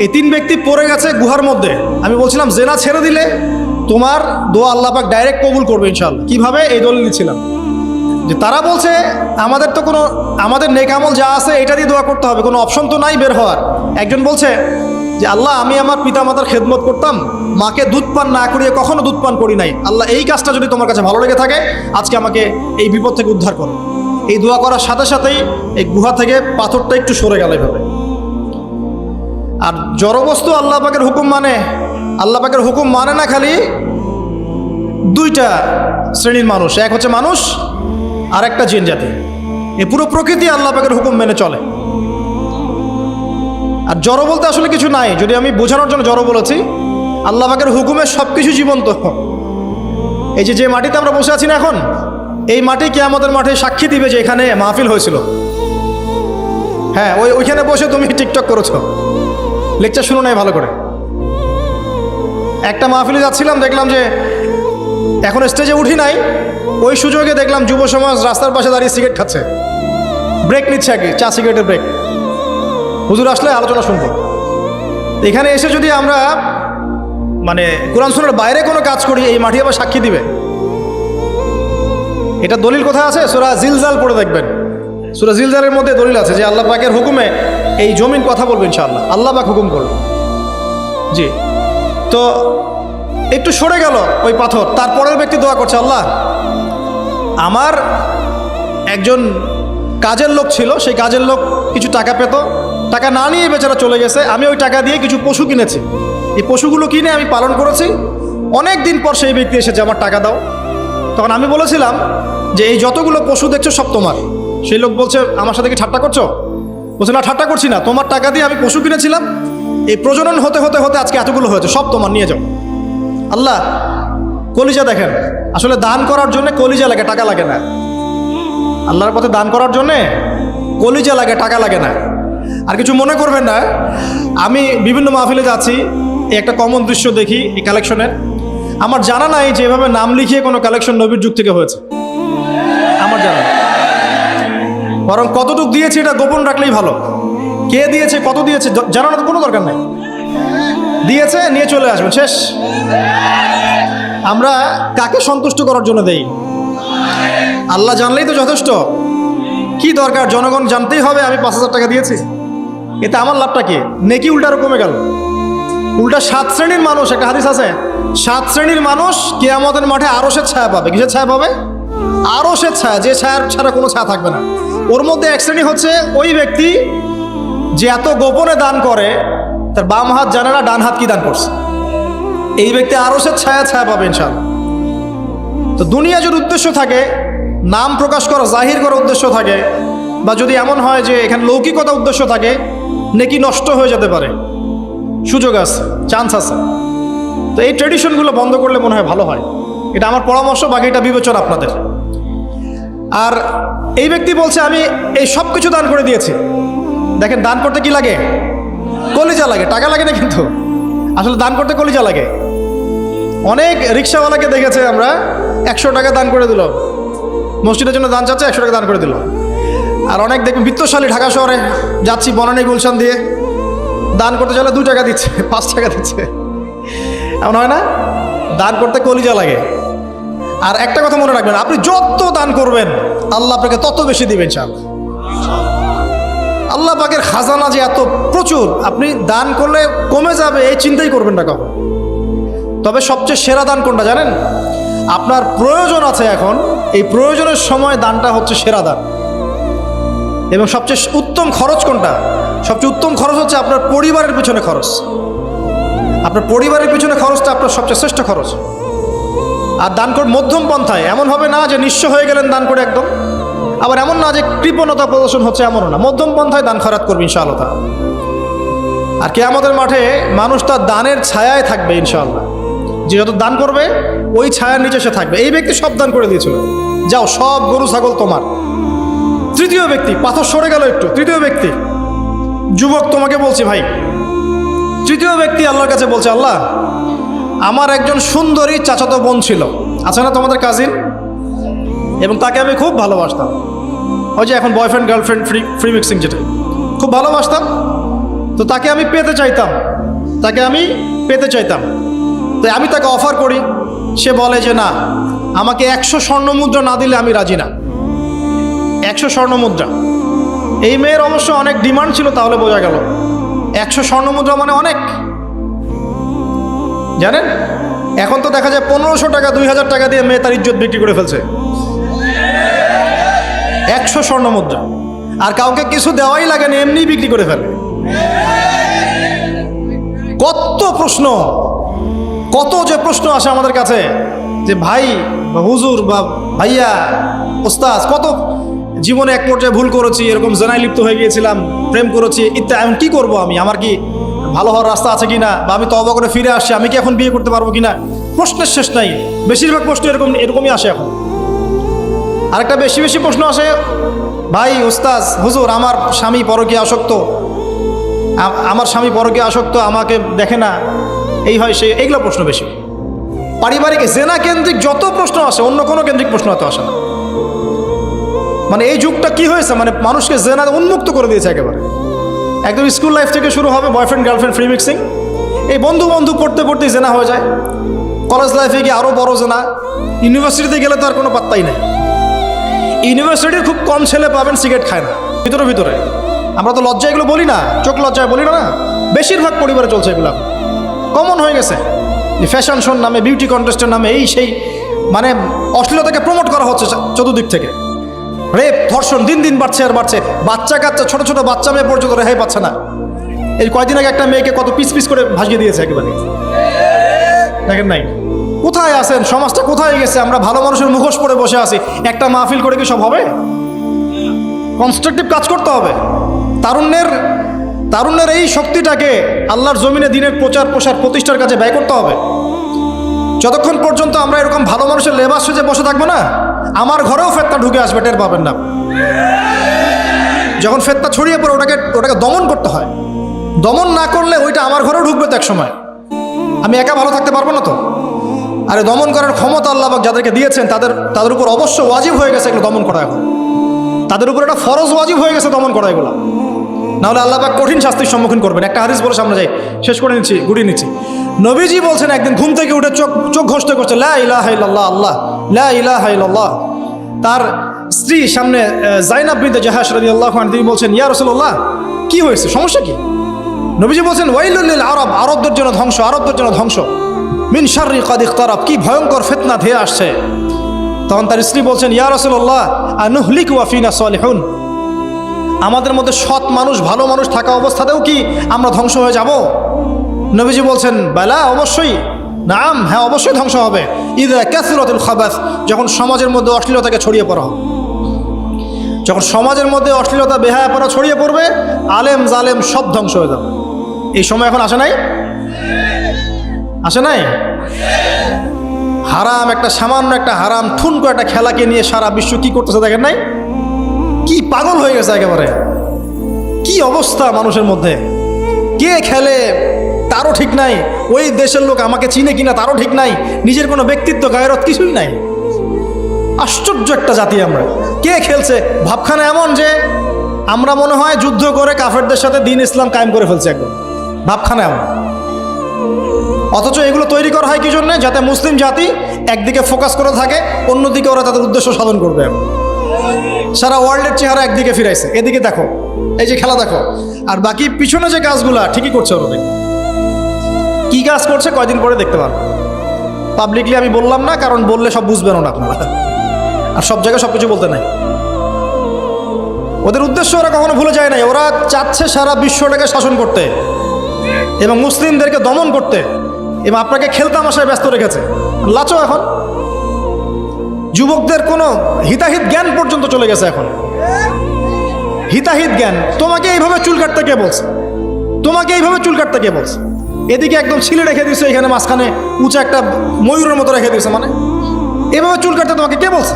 এই 3 ব্যক্তি পড়ে গেছে গুহার মধ্যে। আমি বলছিলাম জেনা ছেড়ে দিলে তোমার দোয়া আল্লাহ পাক ডাইরেক্ট কবুল করবে ইনশাআল্লাহ। কিভাবে? এই দলিল দিচ্ছিলাম যে তারা বলছে আমাদের তো আমাদের নেক আমল যা আছে এটা দিয়ে দোয়া করতে হবে, কোনো অপশন তো নাই বের হওয়ার। একজন বলছে যে আল্লাহ, আমি আমার পিতামাতার খেদমত করতাম, মাকে দুধ পান না করিয়ে কখনো দুধ পান করি নাই, আল্লাহ এই কাজটা যদি তোমার কাছে ভালো লেগে থাকে আজকে আমাকে এই বিপদ থেকে উদ্ধার করো। এই দোয়া করার সাথে সাথেই এই গুহা থেকে পাথরটা একটু সরে গেল এভাবে। আর জড়বস্তু আল্লাহ পাকের হুকুম মানে, আল্লাহ পাকের হুকুম মানে না খালি 2টা শ্রেণীর মানুষ, এক হচ্ছে মানুষ আর একটা জিন জাতি। এই পুরো প্রকৃতি আল্লাহ পাকের হুকুম মেনে চলে। আর জড় বলতে আসলে কিছু নাই, যদি আমি বোঝানোর জন্য জড় বলেছি, আল্লাহ পাকের হুকুমে সব কিছু জীবন্ত। এই যে মাটিতে আমরা বসে আছি না এখন, এই মাটি কিয়ামতের মাঠে সাক্ষী দিবে যে এখানে মাহফিল হয়েছিল। হ্যাঁ, ওইখানে বসে তুমি টিকটক করেছো, লেকচার শুনো নাই ভালো করে। একটা মাহফিলে যাচ্ছিলাম, দেখলাম যে এখন স্টেজে উঠি নাই, ওই সুযোগে দেখলাম যুব সমাজ রাস্তার পাশে দাঁড়িয়ে সিগারেট খাচ্ছে, ব্রেক নিচ্ছে আর কি, চা সিগারেটের ব্রেক। হুজুর আসলে আলোচনা শুনবো। এখানে এসে যদি আমরা মানে কোরআন সুন্নাহর বাইরে কোনো কাজ করি, এই মাটি আবার সাক্ষী দিবে। এটা দলিল কোথায় আছে? সূরা জিলজাল পড়ে দেখবেন। সূরা জিলজালের মধ্যে দলিল আছে যে আল্লাহ পাকের হুকুমে এই জমিন কথা বলবে ইনশাআল্লাহ, আল্লাহ পাক হুকুম করবে। জি, তো একটু সরে গেল ওই পাথর। তারপরের ব্যক্তি দোয়া করছে, আল্লাহ, আমার একজন কাজের লোক ছিল, সেই কাজের লোক কিছু টাকা পেত, টাকা না নিয়ে বেচারা চলে গেছে, আমি ওই টাকা দিয়ে কিছু পশু কিনেছি, এই পশুগুলো কিনে আমি পালন করেছি, অনেক দিন পর সেই ব্যক্তি এসেছে আমার টাকা দাও। তখন আমি বলেছিলাম যে এই যতগুলো পশু দেখছো সব তোমার। সেই লোক বলছে, আমার সাথে কি ঠাট্টা করছো? বলছে, না ঠাট্টা করছি না, তোমার টাকা দিয়ে আমি পশু কিনেছিলাম, এই প্রজনন হতে হতে হতে আজকে এতগুলো হয়েছে, সব তোমার, নিয়ে যাও। আল্লাহ, কলিজা দেখেন, আসলে দান করার জন্য কলিজা লাগে, টাকা লাগে না। আল্লাহর পথে দান করার জন্যে কলিজা লাগে, টাকা লাগে না। আর কিছু মনে করবেন না, আমি বিভিন্ন মাহফিলে যাচ্ছি, এই একটা কমন দৃশ্য দেখি এই কালেকশনের। আমার জানা নাই যে এভাবে নাম লিখিয়ে কোনো কালেকশন নবীর যুগ থেকে হয়েছে, আমার জানা নাই। বরং কতটুকু দিয়েছে এটা গোপন রাখলেই ভালো। কে দিয়েছে, কত দিয়েছে জানানোর তো কোনো দরকার নেই, দিয়েছে নিয়ে চলে আসবেন, শেষ। আমরা কাকে সন্তুষ্ট করার জন্য দেই? আল্লাহ জানলেই তো যথেষ্ট। কি দরকার জনগণ জানতেই হবে আমি 5,000 টাকা দিয়েছি? এতে আমার লাভটা কি? নেকি উল্টারও কমে গেল। উল্টা 7 শ্রেণীর মানুষ, একটা হাদিস আছে, 7 শ্রেণীর মানুষ কিয়ামতের মাঠে আরশের ছায়া পাবে। কিসের ছায়া পাবে? আরশের ছায়া, যে ছায়া ছাড়া কোনো ছায়া থাকবে না। ওর মধ্যে এক শ্রেণী হচ্ছে ওই ব্যক্তি যে এত গোপনে দান করে, তার বাম হাত জানে না ডান হাত কি দান করছে। এই ব্যক্তি আরশের ছায়া পাবে ইনশাআল্লাহ। তো দুনিয়া যদি উদ্দেশ্য থাকে, নাম প্রকাশ করা, জাহির করার উদ্দেশ্য থাকে, বা যদি এমন হয় যে এখানে লৌকিকতা উদ্দেশ্য থাকে, নেকি নষ্ট হয়ে যেতে পারে, সুযোগ আছে, চান্স আছে। তো এই ট্রেডিশনগুলো বন্ধ করলে মনে হয় ভালো হয়। এটা আমার পরামর্শ, বাকিটা বিবেচনা আপনাদের। আর এই ব্যক্তি বলছে আমি এই সব কিছু দান করে দিয়েছি। দেখেন, দান করতে কি লাগে? কলিজা লাগে, টাকা লাগে না কিন্তু। আসলে দান করতে কলিজা লাগে। অনেক রিক্সাওয়ালাকে দেখেছে আমরা, 100 টাকা দান করে দিল, মসজিদের জন্য দান চাচ্ছে, 100 টাকা দান করে দিল। আর অনেক দেখবেন বিত্তশালী, ঢাকা শহরে যাচ্ছি বনানী গুলশান দিয়ে, দান করতে চাইলে 2 টাকা দিচ্ছে, 5 টাকা দিচ্ছে। এমন হয় না? দান করতে কলিজা লাগে। আর একটা কথা মনে রাখবেন, আপনি যত দান করবেন আল্লাহ আপনাকে তত বেশি দিবেন। আল্লাহ পাকের খাজানা যে এত প্রচুর, আপনি দান করলে কমে যাবে এই চিন্তাই করবেন না কখন। তবে সবচেয়ে সেরা দান কোনটা জানেন? আপনার প্রয়োজন আছে এখন, এই প্রয়োজনের সময় দানটা হচ্ছে সেরা দান। এবং সবচেয়ে উত্তম খরচ কোনটা? সবচেয়ে উত্তম খরচ হচ্ছে আপনার পরিবারের পিছনে খরচ। আপনার পরিবারের পিছনে খরচটা আপনার সবচেয়ে শ্রেষ্ঠ খরচ। আর দান করে মধ্যম পন্থায়, এমন হবে না যে নিঃস্ব হয়ে গেলেন দান করে একদম, আবার এমন না যে কৃপণতা প্রদর্শন হচ্ছে, এমনও না। মধ্যম পন্থায় দান খয়রাত করবে ইনশাআল্লাহ। আর কিয়ামতের মাঠে মানুষ তার দানের ছায়ায় থাকবে ইনশাআল্লাহ। যে যত দান করবে ওই ছায়ার নিচে সে থাকবে। এই ব্যক্তি সব দান করে দিয়েছিল, যাও সব গরু ছাগল তোমার। তৃতীয় ব্যক্তি, পাথর সরে গেল একটু, তৃতীয় ব্যক্তি, যুবক তোমাকে বলছি ভাই, তৃতীয় ব্যক্তি আল্লাহর কাছে বলছে, আল্লাহ আমার একজন সুন্দরী চাচাতো বোন ছিল, আছে না তোমাদের কাজিন, এবং তাকে আমি খুব ভালোবাসতাম। ওই যে এখন বয়ফ্রেন্ড গার্লফ্রেন্ড ফ্রি মিক্সিং, যেটা খুব ভালোবাসতাম। তো তাকে আমি পেতে চাইতাম, তো আমি তাকে অফার করি। সে বলে যে না, আমাকে 100 স্বর্ণ মুদ্রা না দিলে আমি রাজি না। 100 স্বর্ণ মুদ্রা। এই মেয়ের অবশ্য অনেক ডিমান্ড ছিল, তাহলে বোঝা গেল 100 স্বর্ণ মুদ্রা মানে অনেক। জানেন, এখন তো দেখা যায় 1500 টাকা 2000 টাকা দিয়ে মেয়ে তার ইজ্জত বিক্রি করে ফেলছে। 100 স্বর্ণ মুদ্রা, আর কাউকে কিছু দেওয়াই লাগে না, এমনি বিক্রি করে ফেলে। কত প্রশ্ন, কত যে প্রশ্ন আসে আমাদের কাছে যে ভাই বা হুজুর বা ভাইয়া ওস্তাদ, কত জীবনে এক পর্যায়ে ভুল করেছি, এরকম জেনায় লিপ্ত হয়ে গিয়েছিলাম, প্রেম করেছি ইত্যাদি, আমি কি করব, আমার কি ভালো হওয়ার রাস্তা আছে কিনা, বা আমি তওবা করে ফিরে আসছি, আমি কি এখন বিয়ে করতে পারবো কিনা। প্রশ্নের শেষ নাই। বেশিরভাগ প্রশ্ন এরকমই আসে এখন। আরেকটা বেশি প্রশ্ন আসে, ভাই ওস্তাদ হুজুর আমার স্বামী পরকীয়া আসক্ত, আমাকে দেখে না, এই হয় সেই, এইগুলো প্রশ্ন বেশি। পারিবারিক জেনা কেন্দ্রিক যত প্রশ্ন আসে, অন্য কোনো কেন্দ্রিক প্রশ্ন এত আসে না। মানে এই যুগটা কি হয়েছে, মানে মানুষকে জেনা উন্মুক্ত করে দিয়েছে একেবারে। একদম স্কুল লাইফ থেকে শুরু হবে বয়ফ্রেন্ড গার্লফ্রেন্ড ফ্রি মিক্সিং, এই বন্ধু পড়তে জেনা হয়ে যায়। কলেজ লাইফে গিয়ে আরও বড় জেনা। ইউনিভার্সিটিতে গেলে তো আর কোনো পাত্তাই নেই। ইউনিভার্সিটির খুব কম ছেলে পাবেন সিগারেট খায় না, ভিতরে। আমরা তো লজ্জা এগুলো বলি না, চোখ লজ্জায় বলি না। বেশিরভাগ পরিবারে চলছে এগুলো, কমন হয়ে গেছে। ফ্যাশন শোর নামে, বিউটি কন্টেস্টের নামে, এই সেই, মানে অশ্লীলতাকে প্রমোট করা হচ্ছে চতুর্দিক থেকে। রেপ ধর্ষণ দিন বাড়ছে আর বাড়ছে। বাচ্চা কাচ্চা, ছোট বাচ্চা মেয়ে পর্যন্ত রেহাই পাচ্ছে না। এই কয়দিন আগে একটা মেয়েকে কত পিস করে ভাসিয়ে দিয়েছে একেবারে, দেখেন নাই? কোথায় আছেন? সমাজটা কোথায় গেছে? আমরা ভালো মানুষের মুখোশ পরে বসে আছি। একটা মাহফিল করে কি সব হবে? কনস্ট্রাকটিভ কাজ করতে হবে। তারুণ্যের এই শক্তিটাকে আল্লাহর জমিনে দিনের প্রচার প্রসার প্রতিষ্ঠার কাছে ব্যয় করতে হবে। যতক্ষণ পর্যন্ত আমরা এরকম ভালো মানুষের লেবাস সেজে বসে থাকবো না, আমার ঘরেও ফেতনা ঢুকে আসবে, টের পাবেন না। যখন ফেতনা ছড়িয়ে পড়ে ওটাকে দমন করতে হয়। দমন না করলে ওইটা আমার ঘরেও ঢুকবে তো এক সময়। আমি একা ভালো থাকতে পারবো না তো। আরে দমন করার ক্ষমতা আল্লাহ পাক যাদেরকে দিয়েছেন তাদের উপর অবশ্য ওয়াজিব হয়ে গেছে এগুলো দমন করা। এখন তাদের উপর একটা ফরজ ওয়াজিব হয়ে গেছে দমন করা এগুলো, নাহলে আল্লাহ পাক কঠিন শাস্তির সম্মুখীন করবেন। একটা হাদিস বলে সামনে যাই, শেষ করে গুড়িয়ে নিচ্ছি। নবীজি বলছেন, একদিন ঘুম থেকে উঠে চোখ ঘষতে করছে, লা ইলাহা ইল্লাল্লাহ, আল্লাহ লা ইলাহা ইল্লাল্লাহ। তার স্ত্রী সামনে যায়নাব বিনতে জাহাশ রাদিয়াল্লাহু আনহা, তিনি বলছেন, ইয়া রাসূলুল্লাহ কি হয়েছে, সমস্যা কি? নবীজি বলছেন, ওয়াইলুল লিল আরব, আরবদের জন্য ধ্বংস, মিন শাররি কাদ ইখতারাব, কি ভয়ঙ্কর ফিতনা ধেয়ে আসছে। তখন তার স্ত্রী বলছেন, ইয়া রাসূলুল্লাহ আনুহলিকু ওয়া ফিনা সালিহুন, আমাদের মধ্যে সৎ মানুষ ভালো মানুষ থাকা অবস্থাতেও কি আমরা ধ্বংস হয়ে যাব? নবীজি বলছেন, বালা, অবশ্যই, নাম, হ্যাঁ অবশ্যই ধ্বংস হবে। ইযা কাসরাতুল খাবাস, যখন সমাজের মধ্যে অশ্লীলতাকে ছড়িয়ে পড়া হবে। যখন সমাজের মধ্যে অশ্লীলতা বেহায়াপনা ছড়িয়ে পড়বে, আলেম জালেম সব ধ্বংস হয়ে যাবে। এই সময় এখন আসে নাই? আসে নাই? হারাম একটা সামান্য একটা হারাম ঠুনকো একটা খেলাকে নিয়ে সারা বিশ্ব কি করতেছে দেখেন নাই? কি পাগল হয়ে গেছে একেবারে, কি অবস্থা মানুষের মধ্যে। কে খেলে তারও ঠিক নাই, ওই দেশের লোক আমাকে চিনে কিনা তারও ঠিক নাই, নিজের কোনো ব্যক্তিত্ব গায়রত কিছুই নাই। আশ্চর্য একটা জাতি আমরা। কে খেলছে? ভাবখানা এমন যে আমরা মনে হয় যুদ্ধ করে কাফেরদের সাথে দ্বীন ইসলাম কায়েম করে ফেলছে একদম, ভাবখানা এমন। অথচ এগুলো তৈরি করা হয় কি জন্য? যাতে মুসলিম জাতি একদিকে ফোকাস করে থাকে, অন্যদিকে ওরা তাদের উদ্দেশ্য সাধন করবে। সারা ওয়ার্ল্ডের চেহারা একদিকে ফিরাইছে, এদিকে দেখো, এই যে খেলা দেখো, আর বাকি পিছনে যে কাজগুলা ঠিকই করছে ওরা। কি কাজ করছে কয়দিন পরে দেখতে পারবো। পাবলিকলি আমি বললাম না, কারণ বললে সব বুঝবেন না আপনারা, আর সব জায়গায় সবকিছু বলতে নাই। ওদের উদ্দেশ্য ওরা কখনো ভুলে যায় নাই। ওরা চাচ্ছে সারা বিশ্বটাকে শাসন করতে এবং মুসলিমদেরকে দমন করতে, এবং আপনাকে খেলতামাশায় ব্যস্ত রেখেছে। লাচো এখন যুবকদের কোনো হিতাহিত জ্ঞান পর্যন্ত চলে গেছে এখন। হিতাহিত জ্ঞান, তোমাকে এইভাবে চুল কাটতে কে বলছে? তোমাকে এইভাবে চুল কাটতে কে বলছে? এদিকে একদম ছিলে রেখে দিচ্ছে, এখানে মাঝখানে উঁচা একটা ময়ূরের মতো রেখে দিচ্ছে। মানে এভাবে চুল কাটতে তোমাকে কে বলছে?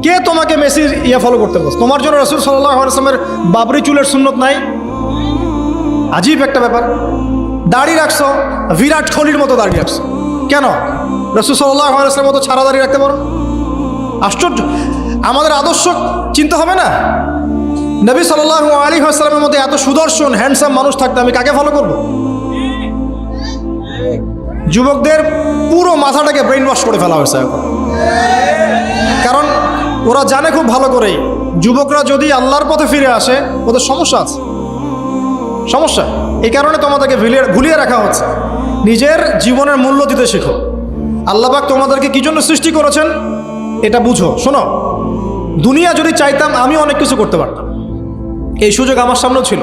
কে তোমাকে মেসির ফলো করতে বলছে? তোমার জন্য রাসূল সাল্লাল্লাহু আলাইহি ওয়াসাল্লামের বাবরি চুলের সুন্নত নাই? আজীব একটা ব্যাপার। দাড়ি রাখছো, বিরাট কোহলির মতো দাড়ি রাখছো কেন? রাসূল সাল্লাল্লাহু আলাইহি ওয়াসাল্লামের মতো ছাড়া দাড়ি রাখতে পারো? আশ্চর্য। আমাদের আদর্শ চিন্তা হবে না? নবী সাল্লাল্লাহু আলাইহি ওয়াসাল্লামের মতো এত সুদর্শন হ্যান্ডসাম মানুষ থাকতে আমি কাকে ফলো করব? যুবকদের পুরো মাথাটাকে ব্রেইন ওয়াশ করে ফেলা হয়েছে এখন। কারণ ওরা জানে খুব ভালো করেই, যুবকরা যদি আল্লাহর পথে ফিরে আসে ওদের সমস্যা আছে, সমস্যা। এই কারণে তোমাদেরকে ভুলিয়ে রাখা হচ্ছে। নিজের জীবনের মূল্য দিতে শেখো। আল্লাহ পাক তোমাদেরকে কি জন্য সৃষ্টি করেছেন এটা বুঝো। শোনো, দুনিয়া যদি চাইতাম আমি অনেক কিছু করতে পারতাম, এই সুযোগ আমার সামনেও ছিল।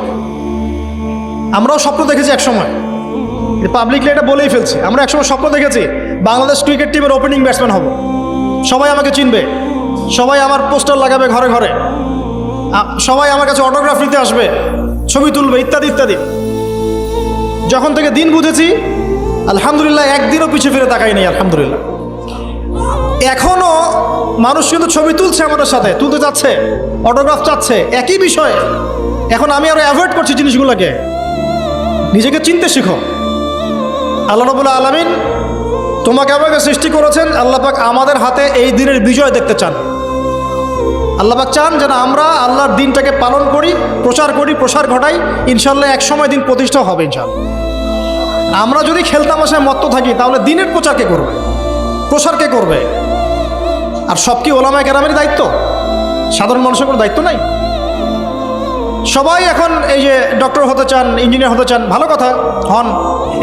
আমরাও স্বপ্ন দেখেছি একসময়, পাবলিকলি এটা বলেই ফেলছি। আমরা একসময় স্বপ্ন দেখেছি বাংলাদেশ ক্রিকেট টিমের ওপেনিং ব্যাটসম্যান হব, সবাই আমাকে চিনবে, সবাই আমার পোস্টার লাগাবে ঘরে ঘরে, সবাই আমার কাছে অটোগ্রাফ নিতে আসবে, ছবি তুলবে, ইত্যাদি ইত্যাদি। যখন থেকে দিন বুঝেছি, আলহামদুলিল্লাহ, একদিনও পিছিয়ে ফিরে তাকাই নেই, আলহামদুলিল্লাহ। এখনো মানুষ কিন্তু ছবি তুলছে আমাদের সাথে, তুলতে চাচ্ছে, অটোগ্রাফ চাচ্ছে, একই বিষয়। এখন আমি আরো অ্যাভয়েড করছি জিনিসগুলোকে। নিজেকে চিনতে শিখো। আল্লাহ রাব্বুল আলামিন তোমাকে আমাকে সৃষ্টি করেছেন, আল্লাহ পাক আমাদের হাতে এই দিনের বিজয় দেখতে চান। আল্লাহ পাক চান যেন আমরা আল্লাহর দিনটাকে পালন করি, প্রসার ঘটাই। ইনশাল্লাহ এক সময় দিন প্রতিষ্ঠা হবে ইনশাল্লাহ। আমরা যদি খেলতামাশায় মত্ত থাকি তাহলে দিনের প্রচার কে করবে? প্রসার কে করবে? আর সব কি ওলামায়ে কেরামের দায়িত্ব? সাধারণ মানুষের কোনো দায়িত্ব নাই? সবাই এখন এই যে ডক্টর হতে চান, ইঞ্জিনিয়ার হতে চান, ভালো কথা, হন।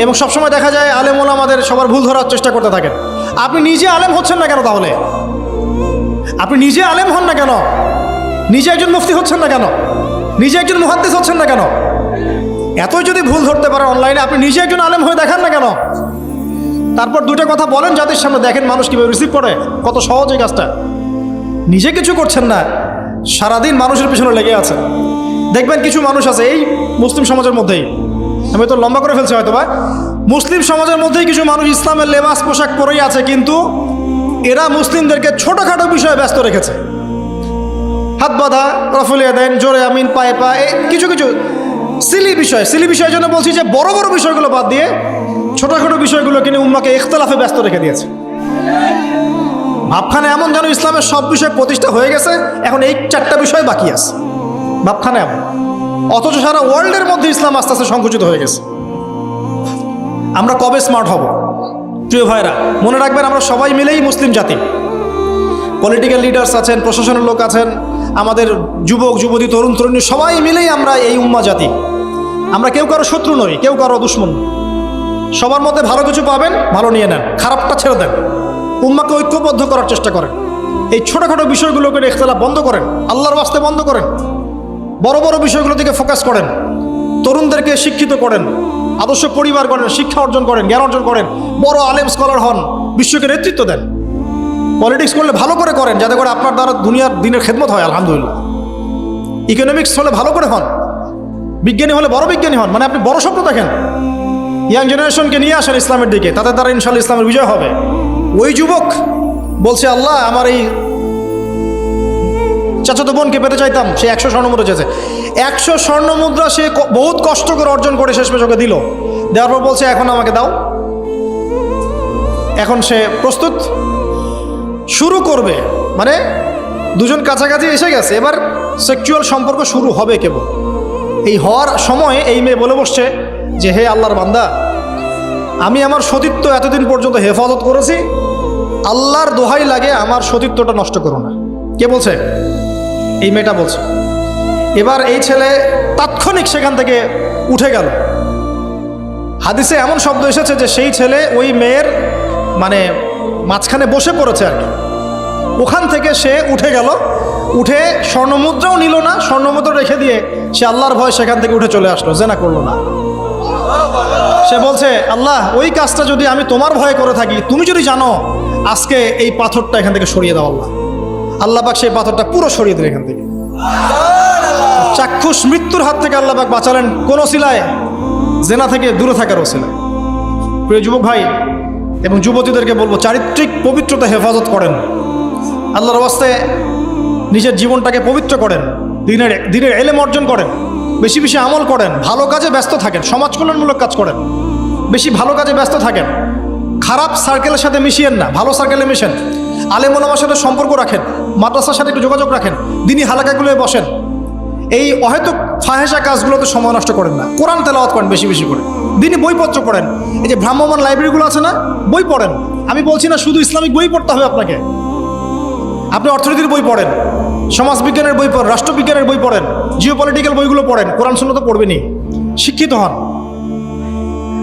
এবং সবসময় দেখা যায় আলেম ওলামাদের সবার ভুল ধরার চেষ্টা করতে থাকেন। আপনি নিজে আলেম হচ্ছেন না কেন? তাহলে আপনি নিজে আলেম হন না কেন? নিজে একজন মুফতি হচ্ছেন না কেন? নিজে একজন মুহাদ্দিস হচ্ছেন না কেন? এতই যদি ভুল ধরতে পারেন অনলাইনে, আপনি নিজে একজন আলেম হয়ে দেখান না কেন? তারপর দুটো কথা বলেন জাতির সামনে, দেখেন মানুষ কীভাবে রিসিভ করে। কত সহজ এই কাজটা। নিজে কিছু করছেন না, সারাদিন মানুষের পিছনে লেগে আছে। দেখবেন কিছু মানুষ আছে এই মুসলিম সমাজের মধ্যেই, আমি তো লম্বা করে ফেলছি হয়তো বা, মুসলিম সমাজের মধ্যেই কিছু মানুষ ইসলামের লেবাস পোশাক পরেই আছে, কিন্তু এরা মুসলিমদেরকে ছোটোখাটো বিষয়ে ব্যস্ত রেখেছে। হাত বাঁধা, রফুলিয়া দেন, জোরে আমিন, পায়ে পা, কিছু কিছু সিলি বিষয়ের জন্য বলছি যে বড় বড় বিষয়গুলো বাদ দিয়ে ছোটোখাটো বিষয়গুলো কিনে উম্মাকে ইখতিলাফে ব্যস্ত রেখে দিয়েছে। ভাবখানে এমন যেন ইসলামের সব বিষয় প্রতিষ্ঠা হয়ে গেছে, এখন এই 4টা বিষয় বাকি আছে। ভাবখানে এমন, অথচ সারা ওয়ার্ল্ডের মধ্যে ইসলাম আস্তে আস্তে সংকুচিত হয়ে গেছে। আমরা কবে স্মার্ট হব? প্রিয় ভাইরা, মনে রাখবেন আমরা সবাই মিলেই মুসলিম জাতি। পলিটিক্যাল লিডার্স আছেন, প্রশাসনের লোক আছেন, আমাদের যুবক যুবতী, তরুণ তরুণী, সবাই মিলেই আমরা এই উম্মা জাতি। আমরা কেউ কারো শত্রু নই, কেউ কারো দুশ্মন। সবার মধ্যে ভালো কিছু পাবেন, ভালো নিয়ে নেন, খারাপটা ছেড়ে দেন। উম্মাকে ঐক্যবদ্ধ করার চেষ্টা করেন। এই ছোটোখাটো বিষয়গুলোকে ইখতিলাফ বন্ধ করেন, আল্লাহর ওয়াস্তে বন্ধ করেন। বড় বড় বিষয়গুলো দিকে ফোকাস করেন। তরুণদেরকে শিক্ষিত করেন, আদর্শ পরিবার করেন, শিক্ষা অর্জন করেন, জ্ঞান অর্জন করেন, বড় আলেম স্কলার হন, বিশ্বকে নেতৃত্ব দেন। পলিটিক্স করলে ভালো করে করেন, যাতে করে আপনার দ্বারা দুনিয়ার দিনের খেদমত হয়। আলহামদুলিল্লাহ, ইকোনমিক্স হলে ভালো করে হন, বিজ্ঞানী হলে বড় বিজ্ঞানী হন, মানে আপনি বড় স্বপ্ন দেখেন। ইয়াং জেনারেশনকে নিয়ে আসেন ইসলামের দিকে, তাদের দ্বারা ইনশাআল্লাহ ইসলামের বিজয় হবে। ওই যুবক বলছে, আল্লাহ আমার এই চাচাতো বোনকে পেতে চাইতাম, সে 100 স্বর্ণমুদ্রা চেয়েছে। 100 স্বর্ণমুদ্রা সে বহুত কষ্ট করে অর্জন করে শেষমেশ ওকে দিল। দেওয়ার পর বলছে, এখন আমাকে দাও। এখন সে প্রস্তুত, শুরু করবে, মানে দুজন কাছাকাছি এসে গেছে, এবার সেক্সুয়াল সম্পর্ক শুরু হবে কেবল। এই হওয়ার সময় এই মেয়ে বলে বসছে যে, হে আল্লাহর বান্দা, আমি আমার সতীত্ব এতদিন পর্যন্ত হেফাজত করেছি, আল্লাহর দোহাই লাগে আমার সতীত্বটা নষ্ট করো না। কে বলছে? এই মেয়েটা বলছে। এবার এই ছেলে তাৎক্ষণিক সেখান থেকে উঠে গেল। হাদিসে এমন শব্দ এসেছে যে সেই ছেলে ওই মেয়ের মানে মাঝখানে বসে পড়েছে আর কি। ওখান থেকে সে উঠে গেল, উঠে স্বর্ণমুদ্রাও নিল না, স্বর্ণমুদ্রা রেখে দিয়ে সে আল্লাহর ভয় সেখান থেকে উঠে চলে আসলো, জেনা করলো না। সে বলছে, আল্লাহ ওই কাজটা যদি আমি তোমার ভয়ে করে থাকি, তুমি যদি জানো, আজকে এই পাথরটা এখান থেকে সরিয়ে দাও আল্লাহ। আল্লাহ পাক সেই পাথরটা পুরো সরিয়ে দিলেন এখান থেকে। চাক্ষুষ মৃত্যুর হাত থেকে আল্লাহ পাক বাঁচালেন কোন ওসিলায়? জেনা থেকে দূরে থাকার ওসিলায়। প্রিয় যুবক ভাই এবং যুবতীদেরকে বলবো, চারিত্রিক পবিত্রতা হেফাজত করেন, আল্লাহর ওয়াস্তে নিজের জীবনটাকে পবিত্র করেন, দিনের এলেম অর্জন করেন, বেশি বেশি আমল করেন, ভালো কাজে ব্যস্ত থাকেন, সমাজ কল্যাণমূলক কাজ করেন, বেশি ভালো কাজে ব্যস্ত থাকেন। খারাপ সার্কেলের সাথে মিশিয়েন না, ভালো সার্কেলে মিশেন। আলেম ওলামার সাথে সম্পর্ক রাখেন, মাদ্রাসার সাথে একটু যোগাযোগ রাখেন, দিনী হালাকাগুলোয় বসেন। এই অহেতুক ফাহেসা কাজগুলোতে সময় নষ্ট করেন না। কোরআন তেলাওয়াত করেন বেশি বেশি করে, দিনী বইপত্র পড়েন। এই যে ভ্রাম্যমাণ লাইব্রেরিগুলো আছে না, বই পড়েন। আমি বলছি না শুধু ইসলামিক বই পড়তে হবে আপনাকে, আপনি অর্থনীতির বই পড়েন, সমাজবিজ্ঞানের বই পড়েন, রাষ্ট্রবিজ্ঞানের বই পড়েন, জিওপলিটিক্যাল বইগুলো পড়েন, কোরআন সুন্নাহ তো পড়বেনই। শিক্ষিত হন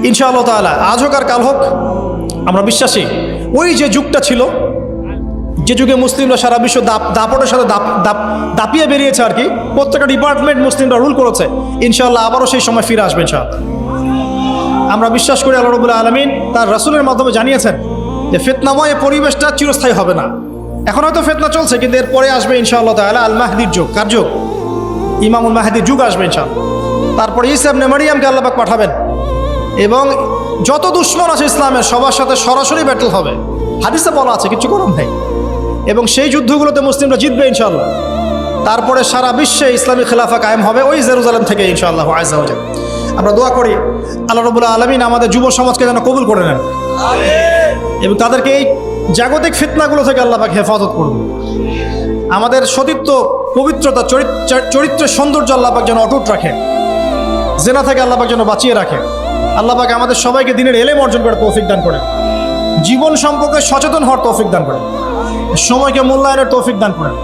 ইনশাআল্লাহ তাআলা। আজ হোক আর কাল হোক, আমরা বিশ্বাসী ওই যে যুগটা ছিল, যে যুগে মুসলিমরা সারা বিশ্ব দাপটের সাথে দাপিয়ে বেরিয়েছে আর কি, প্রত্যেকটা ডিপার্টমেন্ট মুসলিমরা রুল করেছে, ইনশাআল্লাহ আবারও সেই সময় ফিরে আসবে ইনশাআল্লাহ। আমরা বিশ্বাস করি আল্লাহ রাব্বুল আলামিন তার রাসূলের মাধ্যমে জানিয়েছেন যে ফিতনাময় পরিবেশটা চিরস্থায়ী হবে না। এখন হয়তো ফিতনা চলছে, কিন্তু এরপরে আসবে ইনশাআল্লাহ তাআলা আল মাহদির যুগ। কার যুগ? ইমামুল মাহদির যুগ আসবে ইনশাআল্লাহ। তারপরে ঈসা ইবনে মারইয়ামকে আল্লাহ পাক পাঠাবেন এবং যত দুশমন আছে ইসলামের সবার সাথে সরাসরি ব্যাটল হবে। হাদিসে বলা আছে, কিছু করার নেই। এবং সেই যুদ্ধগুলোতে মুসলিমরা জিতবে ইনশাআল্লাহ। তারপরে সারা বিশ্বে ইসলামী খেলাফা কায়েম হবে ওই জেরুজালেম থেকে ইনশাআল্লাহ আযজা ওয়া জাল। আমরা দোয়া করি আল্লাহ রাব্বুল আলামিন আমাদের যুব সমাজকে যেন কবুল করে নেন এবং তাদেরকে এই জাগতিক ফিতনাগুলো থেকে আল্লাহ পাক হেফাজত করুন। আমাদের সতীত্ব, পবিত্রতা, চরিত্রের সৌন্দর্য আল্লাহ পাক যেন অটুট রাখে, জেনা থেকে আল্লাহ পাক যেন বাঁচিয়ে রাখে। আল্লাহ পাক আমাদের সবাইকে দিনের এলেম অর্জন করে তৌফিক দান করেন, জীবন সম্পর্কে সচেতন হওয়ার তৌফিক দান করেন, সময়কে মূল্যায়নের তৌফিক দান করেন।